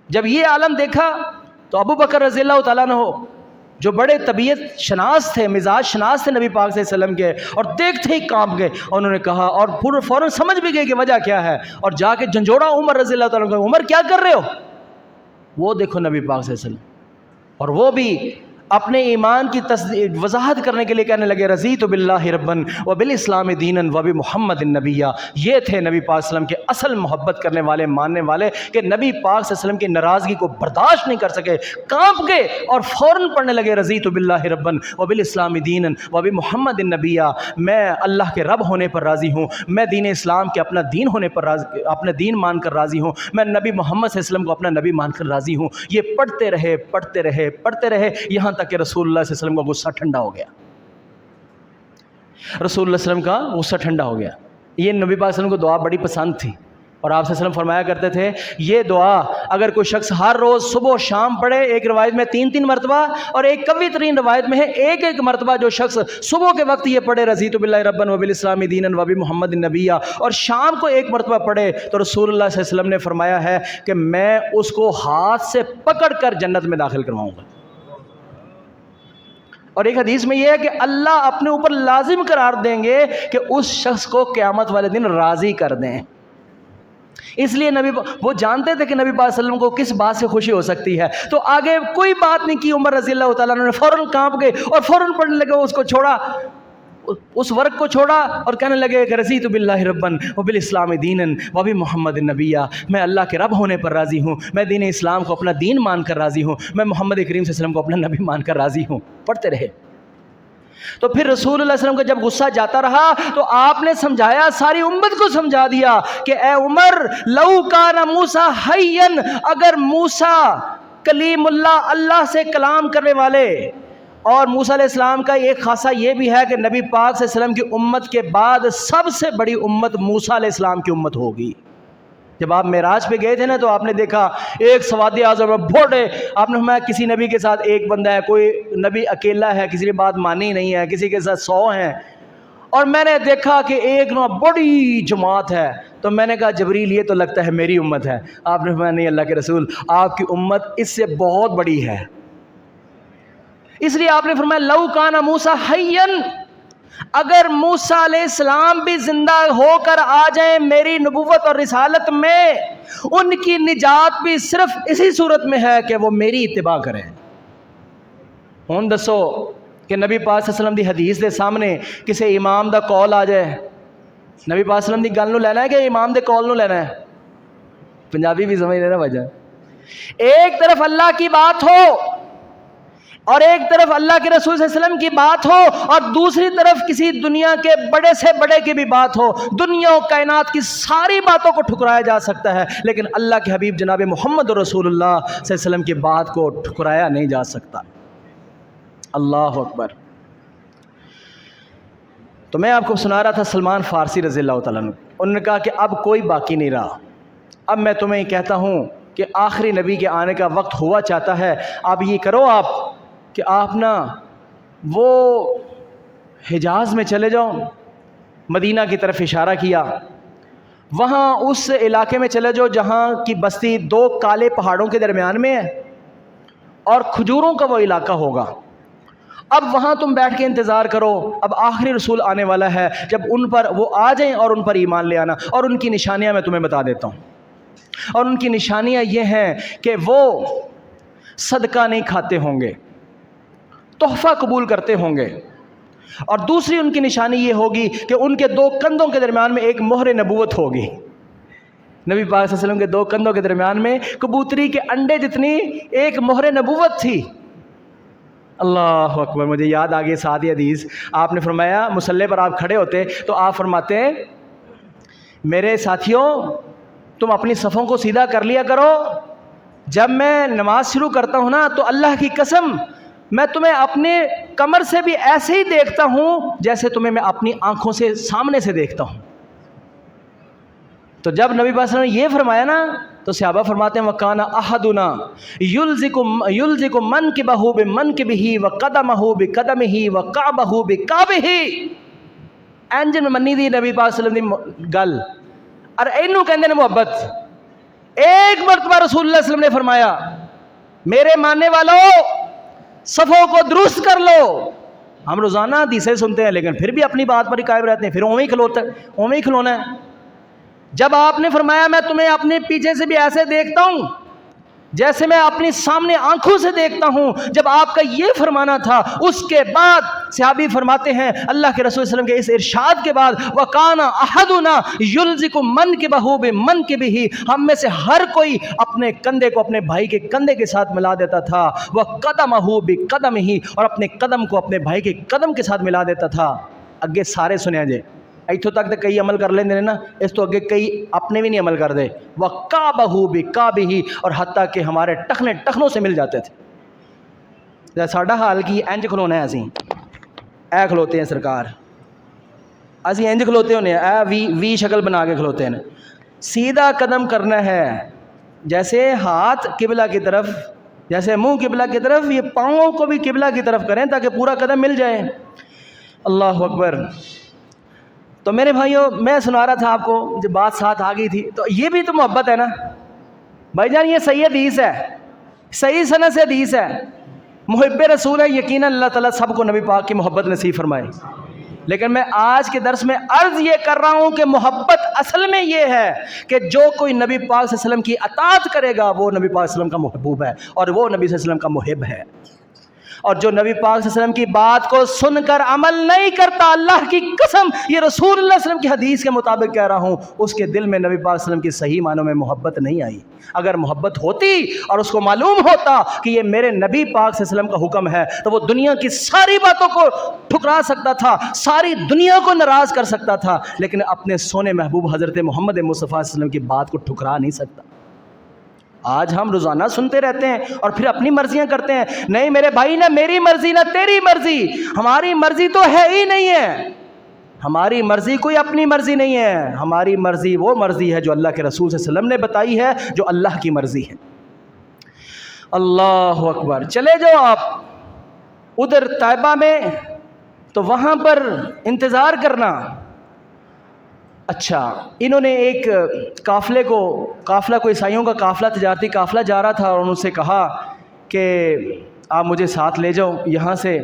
جب یہ عالم دیکھا تو ابو بکر رضی اللہ تعالیٰ عنہ جو بڑے طبیعت شناس تھے، مزاج شناس تھے نبی پاک صلی اللہ علیہ وسلم کے، اور دیکھتے ہی کانپ گئے. اور انہوں نے کہا، اور فوراً سمجھ بھی گئے کہ وجہ کیا ہے، اور جا کے جھنجھوڑا عمر رضی اللہ تعالیٰ عنہ، عمر کیا کر رہے ہو؟ وہ دیکھو نبی پاک صلی اللہ علیہ وسلم، اور وہ بھی اپنے ایمان کی وضاحت کرنے کے لیے کہنے لگے رضیت باللہ ربًا وبالاسلام دینا وبمحمد نبیّ. یہ تھے نبی پاک صلی اللہ علیہ وسلم کے اصل محبت کرنے والے، ماننے والے، کہ نبی پاک صلی اللہ علیہ وسلم کی ناراضگی کو برداشت نہیں کر سکے، کانپ گئے اور فوراً پڑھنے لگے رضیت باللہ ربًا وبالاسلام دینا وبمحمد نبیّ. میں اللہ کے رب ہونے پر راضی ہوں، میں دین اسلام کے اپنا دین ہونے پر راضی، اپنے دین مان کر راضی ہوں، میں نبی محمد صلی اللہ علیہ وسلم کو اپنا نبی مان کر راضی ہوں. یہ پڑھتے رہے پڑھتے رہے پڑھتے رہے، یہاں تک کہ رسول اللہ صلی اللہ علیہ وسلم کا غصہ ٹھنڈا ہو گیا. رسول اللہ صلی اللہ علیہ وسلم کا غصہ ٹھنڈا ہو گیا. یہ نبی پاک صلی اللہ علیہ وسلم کو دعا بڑی پسند تھی، اور آپ صلی اللہ علیہ وسلم فرمایا کرتے تھے یہ دعا اگر کوئی شخص ہر روز صبح و شام پڑھے، ایک روایت میں 3 مرتبہ، اور ایک قوی ترین روایت میں ہے ایک مرتبہ جو شخص صبح کے وقت یہ پڑھے رضیت باللہ ربًا وبالاسلام دینا وبمحمد نبیّ، اور شام کو ایک مرتبہ پڑھے، تو رسول اللہ صلی اللہ علیہ وسلم نے فرمایا ہے کہ میں اس کو ہاتھ سے پکڑ کر جنت میں داخل کرواؤں گا. اور ایک حدیث میں یہ ہے کہ اللہ اپنے اوپر لازم قرار دیں گے کہ اس شخص کو قیامت والے دن راضی کر دیں. اس لیے وہ جانتے تھے کہ نبی پاک صلی اللہ علیہ وسلم کو کس بات سے خوشی ہو سکتی ہے، تو آگے کوئی بات نہیں کی. عمر رضی اللہ تعالیٰ عنہ نے فوراً کانپ گئے اور فوراً پڑھنے لگے، اس کو چھوڑا، اس ورق کو چھوڑا، اور کہنے لگے کہ رضیت باللہ ربًا وبالاسلام دینا وبمحمد نبیّ. میں اللہ کے رب ہونے پر راضی ہوں، میں دین اسلام کو اپنا دین مان کر راضی ہوں، میں محمد کریم صلی اللہ علیہ وسلم کو اپنا نبی مان کر راضی ہوں. پڑھتے رہے. تو پھر رسول اللہ صلی اللہ علیہ وسلم کا جب غصہ جاتا رہا تو آپ نے سمجھایا، ساری امت کو سمجھا دیا کہ اے عمر، لو کان موسیٰ حیًّا، اگر موسیٰ کلیم اللہ، اللہ سے کلام کرنے والے، اور موسیٰ علیہ السلام کا ایک خاصہ یہ بھی ہے کہ نبی پاک صلی اللہ علیہ وسلم کی امت کے بعد سب سے بڑی امت موسیٰ علیہ السلام کی امت ہوگی. جب آپ معراج پہ گئے تھے نا، تو آپ نے دیکھا ایک سواد اعظم بوڑھے، آپ نے فرمایا کسی نبی کے ساتھ ایک بندہ ہے، کوئی نبی اکیلا ہے، کسی نے بات مانی نہیں ہے، کسی کے ساتھ 100 ہیں، اور میں نے دیکھا کہ ایک بڑی جماعت ہے. تو میں نے کہا جبریل یہ تو لگتا ہے میری امت ہے. آپ نے فرمایا نہیں اللہ کے رسول، آپ کی امت اس سے بہت بڑی ہے. اس لیے آپ نے فرمایا لو کان موسیٰ حیًّا، اگر موسیٰ علیہ السلام بھی زندہ ہو کر آ جائیں میری نبوت اور رسالت میں، ان کی نجات بھی صرف اسی صورت میں ہے کہ وہ میری اتباع کریں. ہوں دسو کہ نبی پاک صلی اللہ علیہ وسلم دی حدیث دے سامنے کسی امام دا قول آ جائے، نبی پاک صلی اللہ علیہ وسلم دی گل نو لینا ہے کہ امام دے قول نو لینا ہے؟ پنجابی بھی سمجھ رہے نا وجہ. ایک طرف اللہ کی بات ہو اور ایک طرف اللہ کے رسول صلی اللہ علیہ وسلم کی بات ہو، اور دوسری طرف کسی دنیا کے بڑے سے بڑے کی بھی بات ہو، دنیا و کائنات کی ساری باتوں کو ٹھکرایا جا سکتا ہے، لیکن اللہ کے حبیب جناب محمد رسول اللہ صلی اللہ علیہ وسلم کی بات کو ٹھکرایا نہیں جا سکتا. اللہ اکبر. تو میں آپ کو سنا رہا تھا سلمان فارسی رضی اللہ تعالیٰ عنہ، انہوں نے کہا کہ اب کوئی باقی نہیں رہا، اب میں تمہیں کہتا ہوں کہ آخری نبی کے آنے کا وقت ہوا چاہتا ہے. اب یہ کرو آپ کہ آپ نا وہ حجاز میں چلے جاؤ، مدینہ کی طرف اشارہ کیا، وہاں اس علاقے میں چلے جاؤ جہاں کی بستی 2 کالے پہاڑوں کے درمیان میں ہے، اور کھجوروں کا وہ علاقہ ہوگا. اب وہاں تم بیٹھ کے انتظار کرو، اب آخری رسول آنے والا ہے، جب ان پر وہ آ جائیں اور ان پر ایمان لے آنا. اور ان کی نشانیاں میں تمہیں بتا دیتا ہوں، اور ان کی نشانیاں یہ ہیں کہ وہ صدقہ نہیں کھاتے ہوں گے، تحفہ قبول کرتے ہوں گے، اور دوسری ان کی نشانی یہ ہوگی کہ ان کے 2 کندھوں کے درمیان میں ایک مہر نبوت ہوگی. نبی پاک صلی اللہ علیہ وسلم کے 2 کندھوں کے درمیان میں کبوتری کے انڈے جتنی ایک مہر نبوت تھی. اللہ اکبر. مجھے یاد آ گئی ساتھ حدیث، آپ نے فرمایا مصلی پر آپ کھڑے ہوتے تو آپ فرماتے ہیں میرے ساتھیوں تم اپنی صفوں کو سیدھا کر لیا کرو، جب میں نماز شروع کرتا ہوں نا تو اللہ کی قسم میں تمہیں اپنے کمر سے بھی ایسے ہی دیکھتا ہوں جیسے تمہیں میں اپنی آنکھوں سے سامنے سے دیکھتا ہوں. تو جب نبی پاک صلی اللہ علیہ وسلم نے یہ فرمایا نا تو صحابہ فرماتے ہیں وَكَانَ أَحَدُنَا يُلْزِقُ مَنْكِبَهُ بِمَنْكِبِهِ وَقَدَمَهُ بِقَدَمِهِ وَكَعْبَهُ بِكَعْبِهِ. انجن میں منی دی نبی پاک صلی اللہ علیہ وسلم دی گل، اور اینو کہندے نے محبت. ایک مرتبہ رسول اللہ صلی اللہ علیہ وسلم نے فرمایا میرے ماننے والوں صفوں کو درست کر لو. ہم روزانہ حدیثیں سنتے ہیں لیکن پھر بھی اپنی بات پر ہی قائم رہتے ہیں, پھر اویں ہی کھلونا ہے. جب آپ نے فرمایا میں تمہیں اپنے پیچھے سے بھی ایسے دیکھتا ہوں جیسے میں اپنی سامنے آنکھوں سے دیکھتا ہوں, جب آپ کا یہ فرمانا تھا, اس کے بعد صحابی فرماتے ہیں اللہ کے رسول صلی اللہ علیہ وسلم کے اس ارشاد کے بعد وَقَانَ أَحَدُنَا يُلْزِقُ مَنْكِبَهُ بِمَنْكِبِهِ, ہم میں سے ہر کوئی اپنے کندھے کو اپنے بھائی کے کندھے کے ساتھ ملا دیتا تھا, وَقَدَمَهُ بِقَدَمِهِ, اور اپنے قدم کو اپنے بھائی کے قدم کے ساتھ ملا دیتا تھا. اگے سارے سنیا جے, ایتھوں تک تو کئی عمل کر لیندے نا, اس تو اگے کئی اپنے بھی نہیں عمل کر دے. وَقَابَهُ بِقَابِهِ, اور حتیٰ کہ ہمارے ٹخنے ٹخنوں سے مل جاتے تھے. ساڈا حال کی انج کھلونا ہے, اسی اے کھلوتے ہیں سرکار, اسی انج کھلوتے ہونے ہیں, اے وی شکل بنا کے کھلوتے ہیں. سیدھا قدم کرنا ہے, جیسے ہاتھ قبلہ کی طرف, جیسے منہ قبلہ کی طرف, یہ پاؤں کو بھی قبلہ کی طرف کریں تاکہ پورا قدم مل جائے. اللہ اکبر. تو میرے بھائیوں, میں سنا رہا تھا آپ کو, جب بات ساتھ آ گئی تھی, تو یہ بھی تو محبت ہے نا بھائی جان. یہ صحیح حدیث ہے, صحیح سند سے حدیث ہے, محب رسول ہے. یقیناً اللہ تعالیٰ سب کو نبی پاک کی محبت نصیب فرمائے. لیکن میں آج کے درس میں عرض یہ کر رہا ہوں کہ محبت اصل میں یہ ہے کہ جو کوئی نبی پاک صلی اللہ علیہ وسلم کی اطاعت کرے گا وہ نبی پاک صلی اللہ علیہ وسلم کا محبوب ہے, اور وہ نبی صلی اللہ علیہ وسلم کا محب ہے. اور جو نبی پاک صلی اللہ علیہ وسلم کی بات کو سن کر عمل نہیں کرتا, اللہ کی قسم یہ رسول اللہ صلی اللہ علیہ وسلم کی حدیث کے مطابق کہہ رہا ہوں, اس کے دل میں نبی پاک صلی اللہ علیہ وسلم کی صحیح معنوں میں محبت نہیں آئی. اگر محبت ہوتی اور اس کو معلوم ہوتا کہ یہ میرے نبی پاک صلی اللہ علیہ وسلم کا حکم ہے, تو وہ دنیا کی ساری باتوں کو ٹھکرا سکتا تھا, ساری دنیا کو ناراض کر سکتا تھا, لیکن اپنے سونے محبوب حضرت محمد مصطفیٰ صلی اللہ علیہ وسلم کی بات کو ٹھکرا نہیں سکتا. آج ہم روزانہ سنتے رہتے ہیں اور پھر اپنی مرضیاں کرتے ہیں. نہیں میرے بھائی, نہ میری مرضی نہ تیری مرضی, ہماری مرضی تو ہے ہی نہیں ہے. ہماری مرضی کوئی اپنی مرضی نہیں ہے, ہماری مرضی وہ مرضی ہے جو اللہ کے رسول صلی اللہ علیہ وسلم نے بتائی ہے, جو اللہ کی مرضی ہے. اللہ اکبر. چلے جاؤ آپ ادھر طیبہ میں, تو وہاں پر انتظار کرنا. اچھا, انہوں نے ایک قافلہ کوئی عیسائیوں کا قافلہ, تجارتی قافلہ جا رہا تھا, اور انہوں سے کہا کہ آپ مجھے ساتھ لے جاؤ یہاں سے,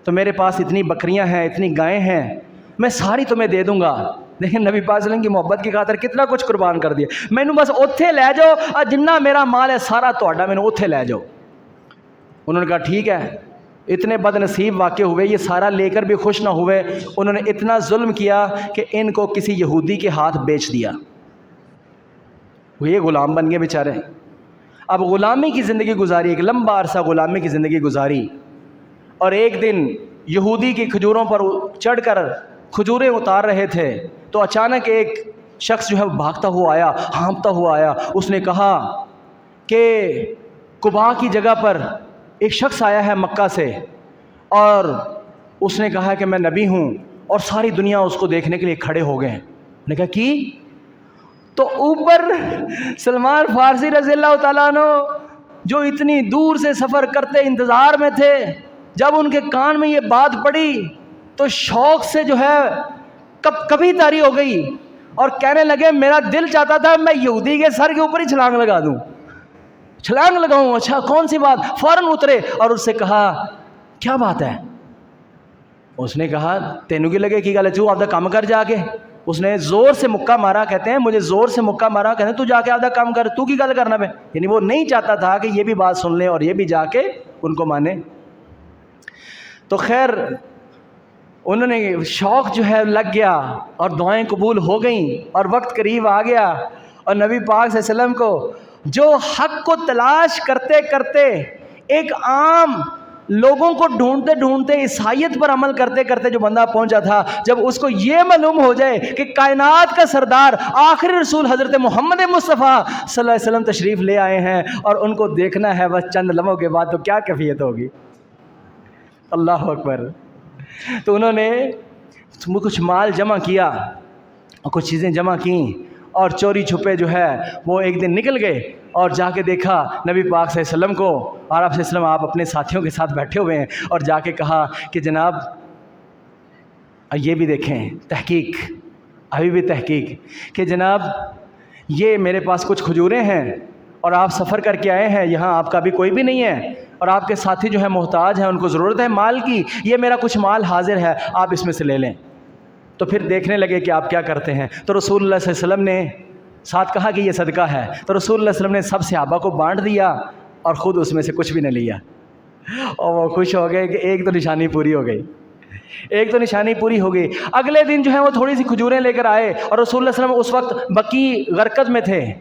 تو میرے پاس اتنی بکریاں ہیں, اتنی گائیں ہیں, میں ساری تمہیں دے دوں گا. لیکن نبی پاک صلی اللہ علیہ وسلم کی محبت کی خاطر کتنا کچھ قربان کر دیا. مینوں بس اوتھے لے جاؤ, اور جنہ میرا مال ہے سارا تہاڈا, مینوں اوتھے لے جاؤ. انہوں نے کہا ٹھیک ہے. اتنے بد نصیب واقع ہوئے, یہ سارا لے کر بھی خوش نہ ہوئے. انہوں نے اتنا ظلم کیا کہ ان کو کسی یہودی کے ہاتھ بیچ دیا. وہ یہ غلام بن گئے بیچارے. اب غلامی کی زندگی گزاری, ایک لمبا عرصہ غلامی کی زندگی گزاری, اور ایک دن یہودی کی کھجوروں پر چڑھ کر کھجوریں اتار رہے تھے, تو اچانک ایک شخص جو ہے بھاگتا ہوا آیا, ہانپتا ہوا آیا. اس نے کہا کہ قباء کی جگہ پر ایک شخص آیا ہے مکہ سے, اور اس نے کہا کہ میں نبی ہوں, اور ساری دنیا اس کو دیکھنے کے لیے کھڑے ہو گئے. نے کہا کی؟ تو اوپر سلمان فارسی رضی اللہ تعالیٰ عنہ جو اتنی دور سے سفر کرتے انتظار میں تھے, جب ان کے کان میں یہ بات پڑی تو شوق سے جو ہے کبھی تاری ہو گئی, اور کہنے لگے میرا دل چاہتا تھا میں یہودی کے سر کے اوپر ہی چھلانگ لگا دوں, چھلانگ لگاؤں. اچھا کون سی بات؟ فوراً اترے اور اس سے کہا کیا بات ہے؟ اس نے کہا تینوں کی لگے کی گل ہے, تو آپ دا کام کر جا کے. اس نے زور سے مکہ مارا, کہتے ہیں مجھے زور سے مکہ مارا, کہتے ہیں تو جا کے آپ دا کام کر, تو کی گل کرنا پہ. یعنی وہ نہیں چاہتا تھا کہ یہ بھی بات سن لیں اور یہ بھی جا کے ان کو مانے. تو خیر انہوں نے شوق جو ہے لگ گیا, اور دعائیں قبول ہو گئیں, اور وقت قریب آ گیا, اور نبی پاک صلی اللہ علیہ وسلم کو جو حق کو تلاش کرتے کرتے, ایک عام لوگوں کو ڈھونڈتے ڈھونڈتے, عیسائیت پر عمل کرتے کرتے جو بندہ پہنچا تھا, جب اس کو یہ معلوم ہو جائے کہ کائنات کا سردار آخری رسول حضرت محمد مصطفیٰ صلی اللہ علیہ وسلم تشریف لے آئے ہیں, اور ان کو دیکھنا ہے بس چند لمحوں کے بعد, تو کیا کیفیت ہوگی. اللہ اکبر. تو انہوں نے کچھ مال جمع کیا اور کچھ چیزیں جمع کیں, اور چوری چھپے جو ہے وہ ایک دن نکل گئے, اور جا کے دیکھا نبی پاک صلی اللہ علیہ وسلم کو, اور آپ صلی اللہ علیہ وسلم آپ اپنے ساتھیوں کے ساتھ بیٹھے ہوئے ہیں, اور جا کے کہا کہ جناب یہ بھی دیکھیں تحقیق, ابھی بھی تحقیق, کہ جناب یہ میرے پاس کچھ کھجوریں ہیں, اور آپ سفر کر کے آئے ہیں, یہاں آپ کا بھی کوئی بھی نہیں ہے, اور آپ کے ساتھی جو ہے محتاج ہیں، ان کو ضرورت ہے مال کی، یہ میرا کچھ مال حاضر ہے، آپ اس میں سے لے لیں۔ تو پھر دیکھنے لگے کہ آپ کیا کرتے ہیں۔ تو رسول اللہ صلی اللہ علیہ وسلم نے ساتھ کہا کہ یہ صدقہ ہے، تو رسول اللہ صلی اللہ علیہ وسلم نے سب صحابہ کو بانٹ دیا اور خود اس میں سے کچھ بھی نہ لیا، اور وہ خوش ہو گئے کہ ایک تو نشانی پوری ہو گئی، ایک تو نشانی پوری ہو گئی۔ اگلے دن جو ہے وہ تھوڑی سی کھجوریں لے کر آئے، اور رسول اللہ صلی اللہ علیہ وسلم اس وقت بقی غرقد میں تھے،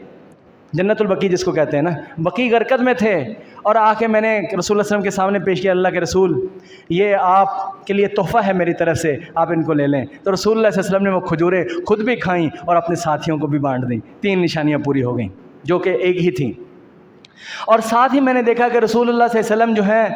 جنت البقی جس کو کہتے ہیں نا، بقی غرقد میں تھے، اور آ کے میں نے رسول اللہ صلی اللہ علیہ وسلم کے سامنے پیش کیا، اللہ کے رسول یہ آپ کے لیے تحفہ ہے میری طرف سے، آپ ان کو لے لیں۔ تو رسول اللہ صلی اللہ علیہ وسلم نے وہ کھجوریں خود بھی کھائیں اور اپنے ساتھیوں کو بھی بانٹ دیں، 3 نشانیاں پوری ہو گئیں جو کہ ایک ہی تھیں۔ اور ساتھ ہی میں نے دیکھا کہ رسول اللہ صلی اللہ علیہ وسلم جو ہے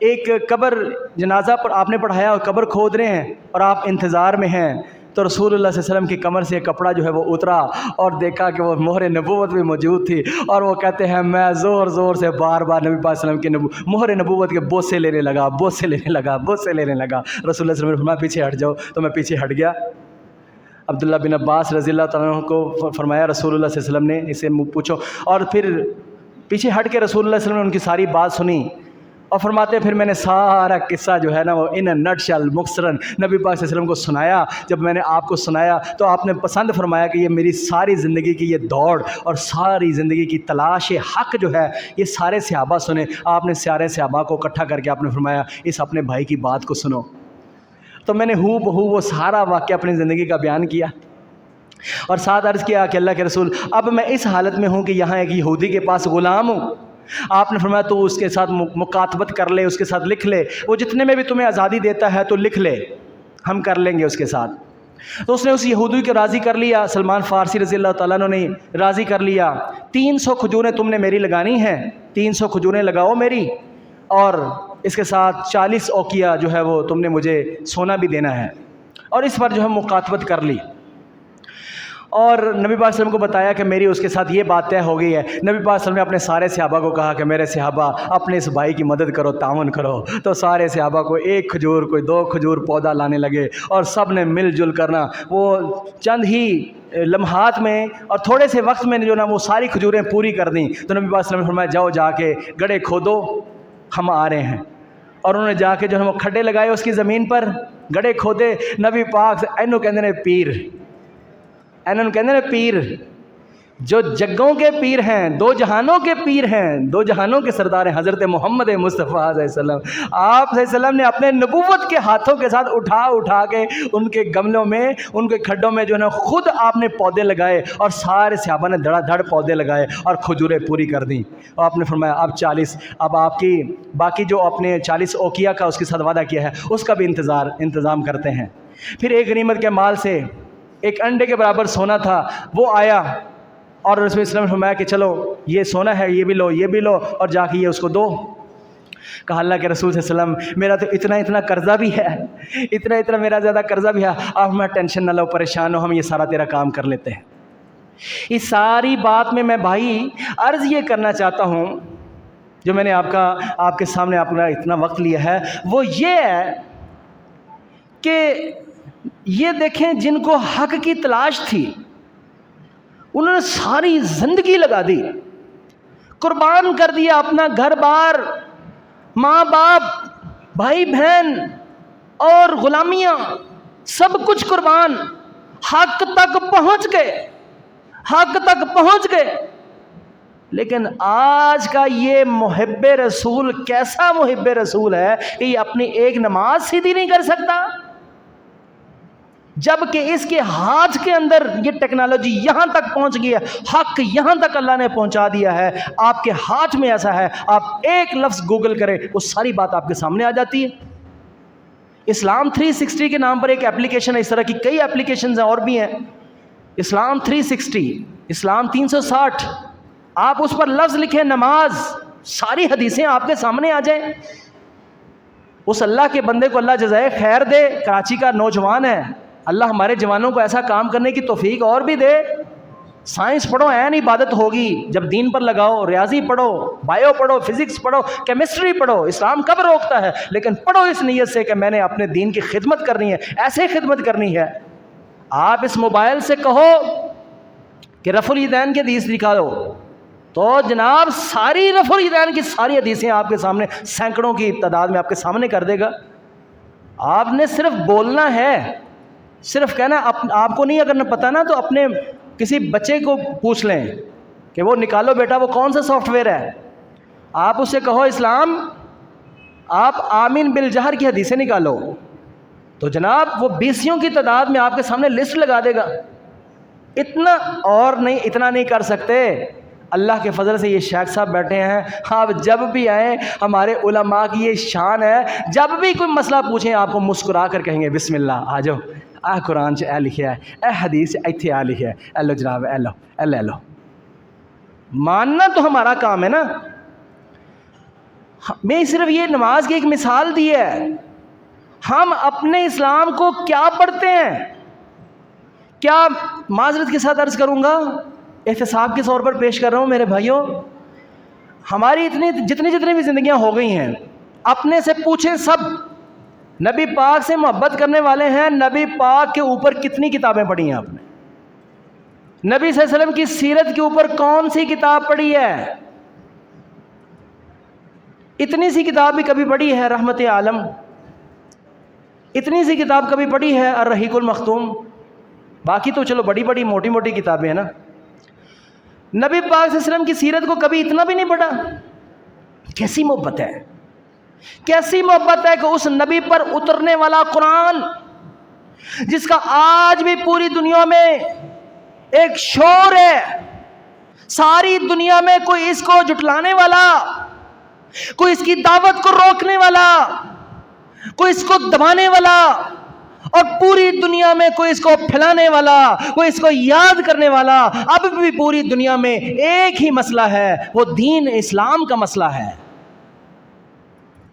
ایک قبر، جنازہ پر آپ نے پڑھایا اور قبر کھود رہے ہیں اور آپ انتظار میں ہیں، تو رسول اللہ صلی اللہ علیہ وسلم کی کمر سے کپڑا جو ہے وہ اترا اور دیکھا کہ وہ مہر نبوت بھی موجود تھی، اور وہ کہتے ہیں میں زور زور سے بار بار نبی پاک صلی اللہ علیہ وسلم کی مہر نبوت کے بوسے لینے لگا، بوسے لینے لگا، بوسے لینے لگا۔ رسول اللہ صلی اللہ علیہ وسلم نے فرمایا پیچھے ہٹ جاؤ، تو میں پیچھے ہٹ گیا۔ عبداللہ بن عباس رضی اللہ تعالیٰ عنہ کو فرمایا رسول اللہ صلی اللہ علیہ وسلم نے اسے پوچھو، اور پھر پیچھے ہٹ کے رسول اللہ صلی اللہ علیہ وسلم نے ان کی ساری بات سنی، اور فرماتے پھر میں نے سارا قصہ جو ہے نا وہ ان نٹ شل مختصراً نبی پاک صلی اللہ علیہ وسلم کو سنایا۔ جب میں نے آپ کو سنایا تو آپ نے پسند فرمایا کہ یہ میری ساری زندگی کی یہ دوڑ اور ساری زندگی کی تلاش حق جو ہے یہ سارے صحابہ سنیں۔ آپ نے سارے صحابہ کو اکٹھا کر کے آپ نے فرمایا اس اپنے بھائی کی بات کو سنو۔ تو میں نے ہو بہو وہ سارا واقعہ اپنی زندگی کا بیان کیا، اور ساتھ عرض کیا کہ اللہ کے رسول اب میں اس حالت میں ہوں کہ یہاں ایک یہودی کے پاس غلام ہوں۔ آپ نے فرمایا تو اس کے ساتھ مکاتبت کر لے، اس کے ساتھ لکھ لے، وہ جتنے میں بھی تمہیں آزادی دیتا ہے تو لکھ لے، ہم کر لیں گے اس کے ساتھ۔ تو اس نے اس یہودی کو راضی کر لیا، سلمان فارسی رضی اللہ تعالیٰ عنہ نے راضی کر لیا، 300 کھجوریں تم نے میری لگانی ہیں، 300 کھجوریں لگاؤ میری، اور اس کے ساتھ 40 اوقیہ جو ہے وہ تم نے مجھے سونا بھی دینا ہے، اور اس پر جو ہے مکاتبت کر لی۔ اور نبی پاک صلی اللہ علیہ وسلم کو بتایا کہ میری اس کے ساتھ یہ بات طے ہو گئی ہے۔ نبی پاک صلی اللہ علیہ وسلم نے اپنے سارے صحابہ کو کہا کہ میرے صحابہ اپنے اس بھائی کی مدد کرو، تعاون کرو۔ تو سارے صحابہ کو 1 کھجور کوئی 2 کھجور پودا لانے لگے، اور سب نے مل جل کرنا وہ چند ہی لمحات میں اور تھوڑے سے وقت میں جو نا وہ ساری کھجوریں پوری کر دیں۔ تو نبی پاک صلی اللہ علیہ وسلم نے فرمایا جاؤ جا کے گڑھے کھودو، ہم آ رہے ہیں۔ اور انہوں نے جا کے جو ہے وہ کھڈے لگائے اس کی زمین پر، گڑھے کھودے۔ نبی پاک سے اینو کہندے نے پیر، اینو کہندے نے پیر، جو جگوں کے پیر ہیں، 2 جہانوں کے پیر ہیں، 2 جہانوں کے سردار ہیں، حضرت محمد مصطفیٰ صلی اللہ علیہ وسلم۔ آپ صلی اللہ علیہ وسلم نے اپنے نبوت کے ہاتھوں کے ساتھ اٹھا اٹھا کے ان کے گملوں میں، ان کے کھڈوں میں جو ہے نا خود آپ نے پودے لگائے، اور سارے صحابہ نے دھڑا دھڑ پودے لگائے اور کھجوریں پوری کر دیں۔ اور آپ نے فرمایا اب 40، اب آپ کی باقی جو اپنے 40 اوقیہ کا اس کے ساتھ وعدہ کیا ہے اس کا بھی انتظام کرتے ہیں۔ پھر ایک غنیمت کے مال سے ایک انڈے کے برابر سونا تھا، وہ آیا، اور رسول اللہ صلی اللہ علیہ وسلم نے فرمایا کہ چلو یہ سونا ہے، یہ بھی لو، یہ بھی لو، اور جا کے یہ اس کو دو۔ کہا اللہ کے رسول صلی اللہ علیہ وسلم میرا تو اتنا قرضہ بھی ہے، اتنا میرا زیادہ قرضہ بھی ہے، آپ میں ٹینشن نہ لو، پریشان ہو، ہم یہ سارا تیرا کام کر لیتے ہیں۔ اس ساری بات میں بھائی عرض یہ کرنا چاہتا ہوں، جو میں نے آپ کے سامنے اپنا اتنا وقت لیا ہے، وہ یہ ہے کہ یہ دیکھیں جن کو حق کی تلاش تھی انہوں نے ساری زندگی لگا دی، قربان کر دیا اپنا گھر بار، ماں باپ، بھائی بہن اور غلامیاں، سب کچھ قربان، حق تک پہنچ گئے۔ لیکن آج کا یہ محب رسول کیسا محب رسول ہے کہ یہ اپنی ایک نماز سیدھی نہیں کر سکتا، جبکہ اس کے ہاتھ کے اندر یہ ٹیکنالوجی یہاں تک پہنچ گئی ہے، حق یہاں تک اللہ نے پہنچا دیا ہے، آپ کے ہاتھ میں ایسا ہے، آپ ایک لفظ گوگل کریں وہ ساری بات آپ کے سامنے آ جاتی ہے۔ اسلام 360 کے نام پر ایک اپلیکیشن ہے، اس طرح کی کئی اپلیکیشنز اور بھی ہیں، اسلام 360، اسلام 360، آپ اس پر لفظ لکھیں نماز، ساری حدیثیں آپ کے سامنے آ جائیں۔ اس اللہ کے بندے کو اللہ جزائے خیر دے، کراچی کا نوجوان ہے، اللہ ہمارے جوانوں کو ایسا کام کرنے کی توفیق اور بھی دے۔ سائنس پڑھو، عین عبادت ہوگی جب دین پر لگاؤ، ریاضی پڑھو، بائیو پڑھو، فزکس پڑھو، کیمسٹری پڑھو، اسلام کب روکتا ہے، لیکن پڑھو اس نیت سے کہ میں نے اپنے دین کی خدمت کرنی ہے، ایسے خدمت کرنی ہے۔ آپ اس موبائل سے کہو کہ رفع الیدین کی حدیث دکھا دو، تو جناب ساری رفع الیدین کی ساری حدیثیں آپ کے سامنے سینکڑوں کی تعداد میں آپ کے سامنے کر دے گا. آپ نے صرف بولنا ہے, صرف کہنا. آپ کو نہیں اگر پتہ نا تو اپنے کسی بچے کو پوچھ لیں کہ وہ نکالو بیٹا وہ کون سا سافٹ ویئر ہے, آپ اس سے کہو اسلام, آپ آمین بالجہر کی حدیثیں نکالو, تو جناب وہ 20 کی تعداد میں آپ کے سامنے لسٹ لگا دے گا. اتنا اور نہیں, اتنا نہیں کر سکتے. اللہ کے فضل سے یہ شیخ صاحب بیٹھے ہیں, آپ جب بھی آئیں, ہمارے علماء کی یہ شان ہے, جب بھی کوئی مسئلہ پوچھیں آپ کو مسکرا کر کہیں گے بسم اللہ آ جاؤ, قرآن سے اے لکھا ہے, اے حدیث ایتھے آ لکھا ہے, اے لو جناب, اے لو, اے لے لو. ماننا تو ہمارا کام ہے نا. میں صرف یہ نماز کی ایک مثال دی ہے. ہم اپنے اسلام کو کیا پڑھتے ہیں, کیا معذرت کے ساتھ عرض کروں گا, احتساب کے طور پر پیش کر رہا ہوں میرے بھائیوں, ہماری جتنی بھی زندگیاں ہو گئی ہیں, اپنے سے پوچھیں سب نبی پاک سے محبت کرنے والے ہیں, نبی پاک کے اوپر کتنی کتابیں پڑھی ہیں آپ نے؟ نبی صلی اللہ علیہ وسلم کی سیرت کے اوپر کون سی کتاب پڑھی ہے؟ اتنی سی کتاب بھی کبھی پڑھی ہے رحمت عالم, اتنی سی کتاب کبھی پڑھی ہے الرحیق المختوم, باقی تو چلو بڑی بڑی موٹی موٹی کتابیں ہیں نا. نبی پاک صلی اللہ علیہ وسلم کی سیرت کو کبھی اتنا بھی نہیں پڑھا. کیسی محبت ہے, کیسی محبت ہے کہ اس نبی پر اترنے والا قرآن جس کا آج بھی پوری دنیا میں ایک شور ہے, ساری دنیا میں کوئی اس کو جھٹلانے والا, کوئی اس کی دعوت کو روکنے والا, کوئی اس کو دبانے والا, اور پوری دنیا میں کوئی اس کو پھیلانے والا, کوئی اس کو یاد کرنے والا, اب بھی پوری دنیا میں ایک ہی مسئلہ ہے, وہ دین اسلام کا مسئلہ ہے.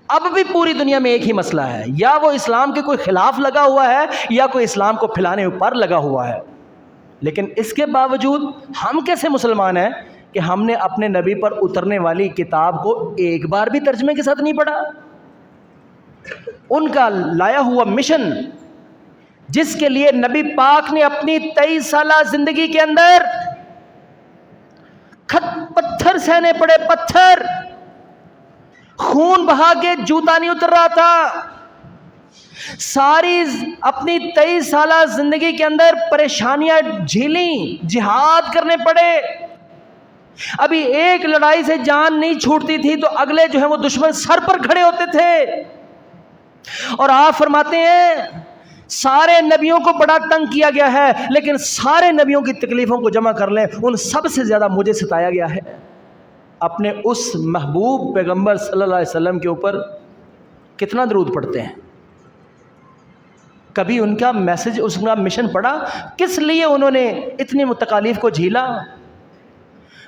اب بھی پوری دنیا میں ایک ہی مسئلہ ہے, یا وہ اسلام کے کوئی خلاف لگا ہوا ہے یا کوئی اسلام کو پھیلانے پر لگا ہوا ہے. لیکن اس کے باوجود ہم کیسے مسلمان ہیں کہ ہم نے اپنے نبی پر اترنے والی کتاب کو ایک بار بھی ترجمے کے ساتھ نہیں پڑھا؟ ان کا لایا ہوا مشن جس کے لیے نبی پاک نے اپنی 23 سالہ زندگی کے اندر پتھر سہنے پڑے, پتھر, خون بہا کے جوتا نہیں اتر رہا تھا. ساری اپنی 23 سالہ زندگی کے اندر پریشانیاں جھیلیں, جہاد کرنے پڑے. ابھی ایک لڑائی سے جان نہیں چھوٹتی تھی تو اگلے جو ہے وہ دشمن سر پر کھڑے ہوتے تھے. اور آپ فرماتے ہیں سارے نبیوں کو بڑا تنگ کیا گیا ہے, لیکن سارے نبیوں کی تکلیفوں کو جمع کر لیں, ان سب سے زیادہ مجھے ستایا گیا ہے. اپنے اس محبوب پیغمبر صلی اللہ علیہ وسلم کے اوپر کتنا درود پڑھتے ہیں؟ کبھی ان کا میسج, اس کا مشن پڑھا؟ کس لیے انہوں نے اتنی تکالیف کو جھیلا؟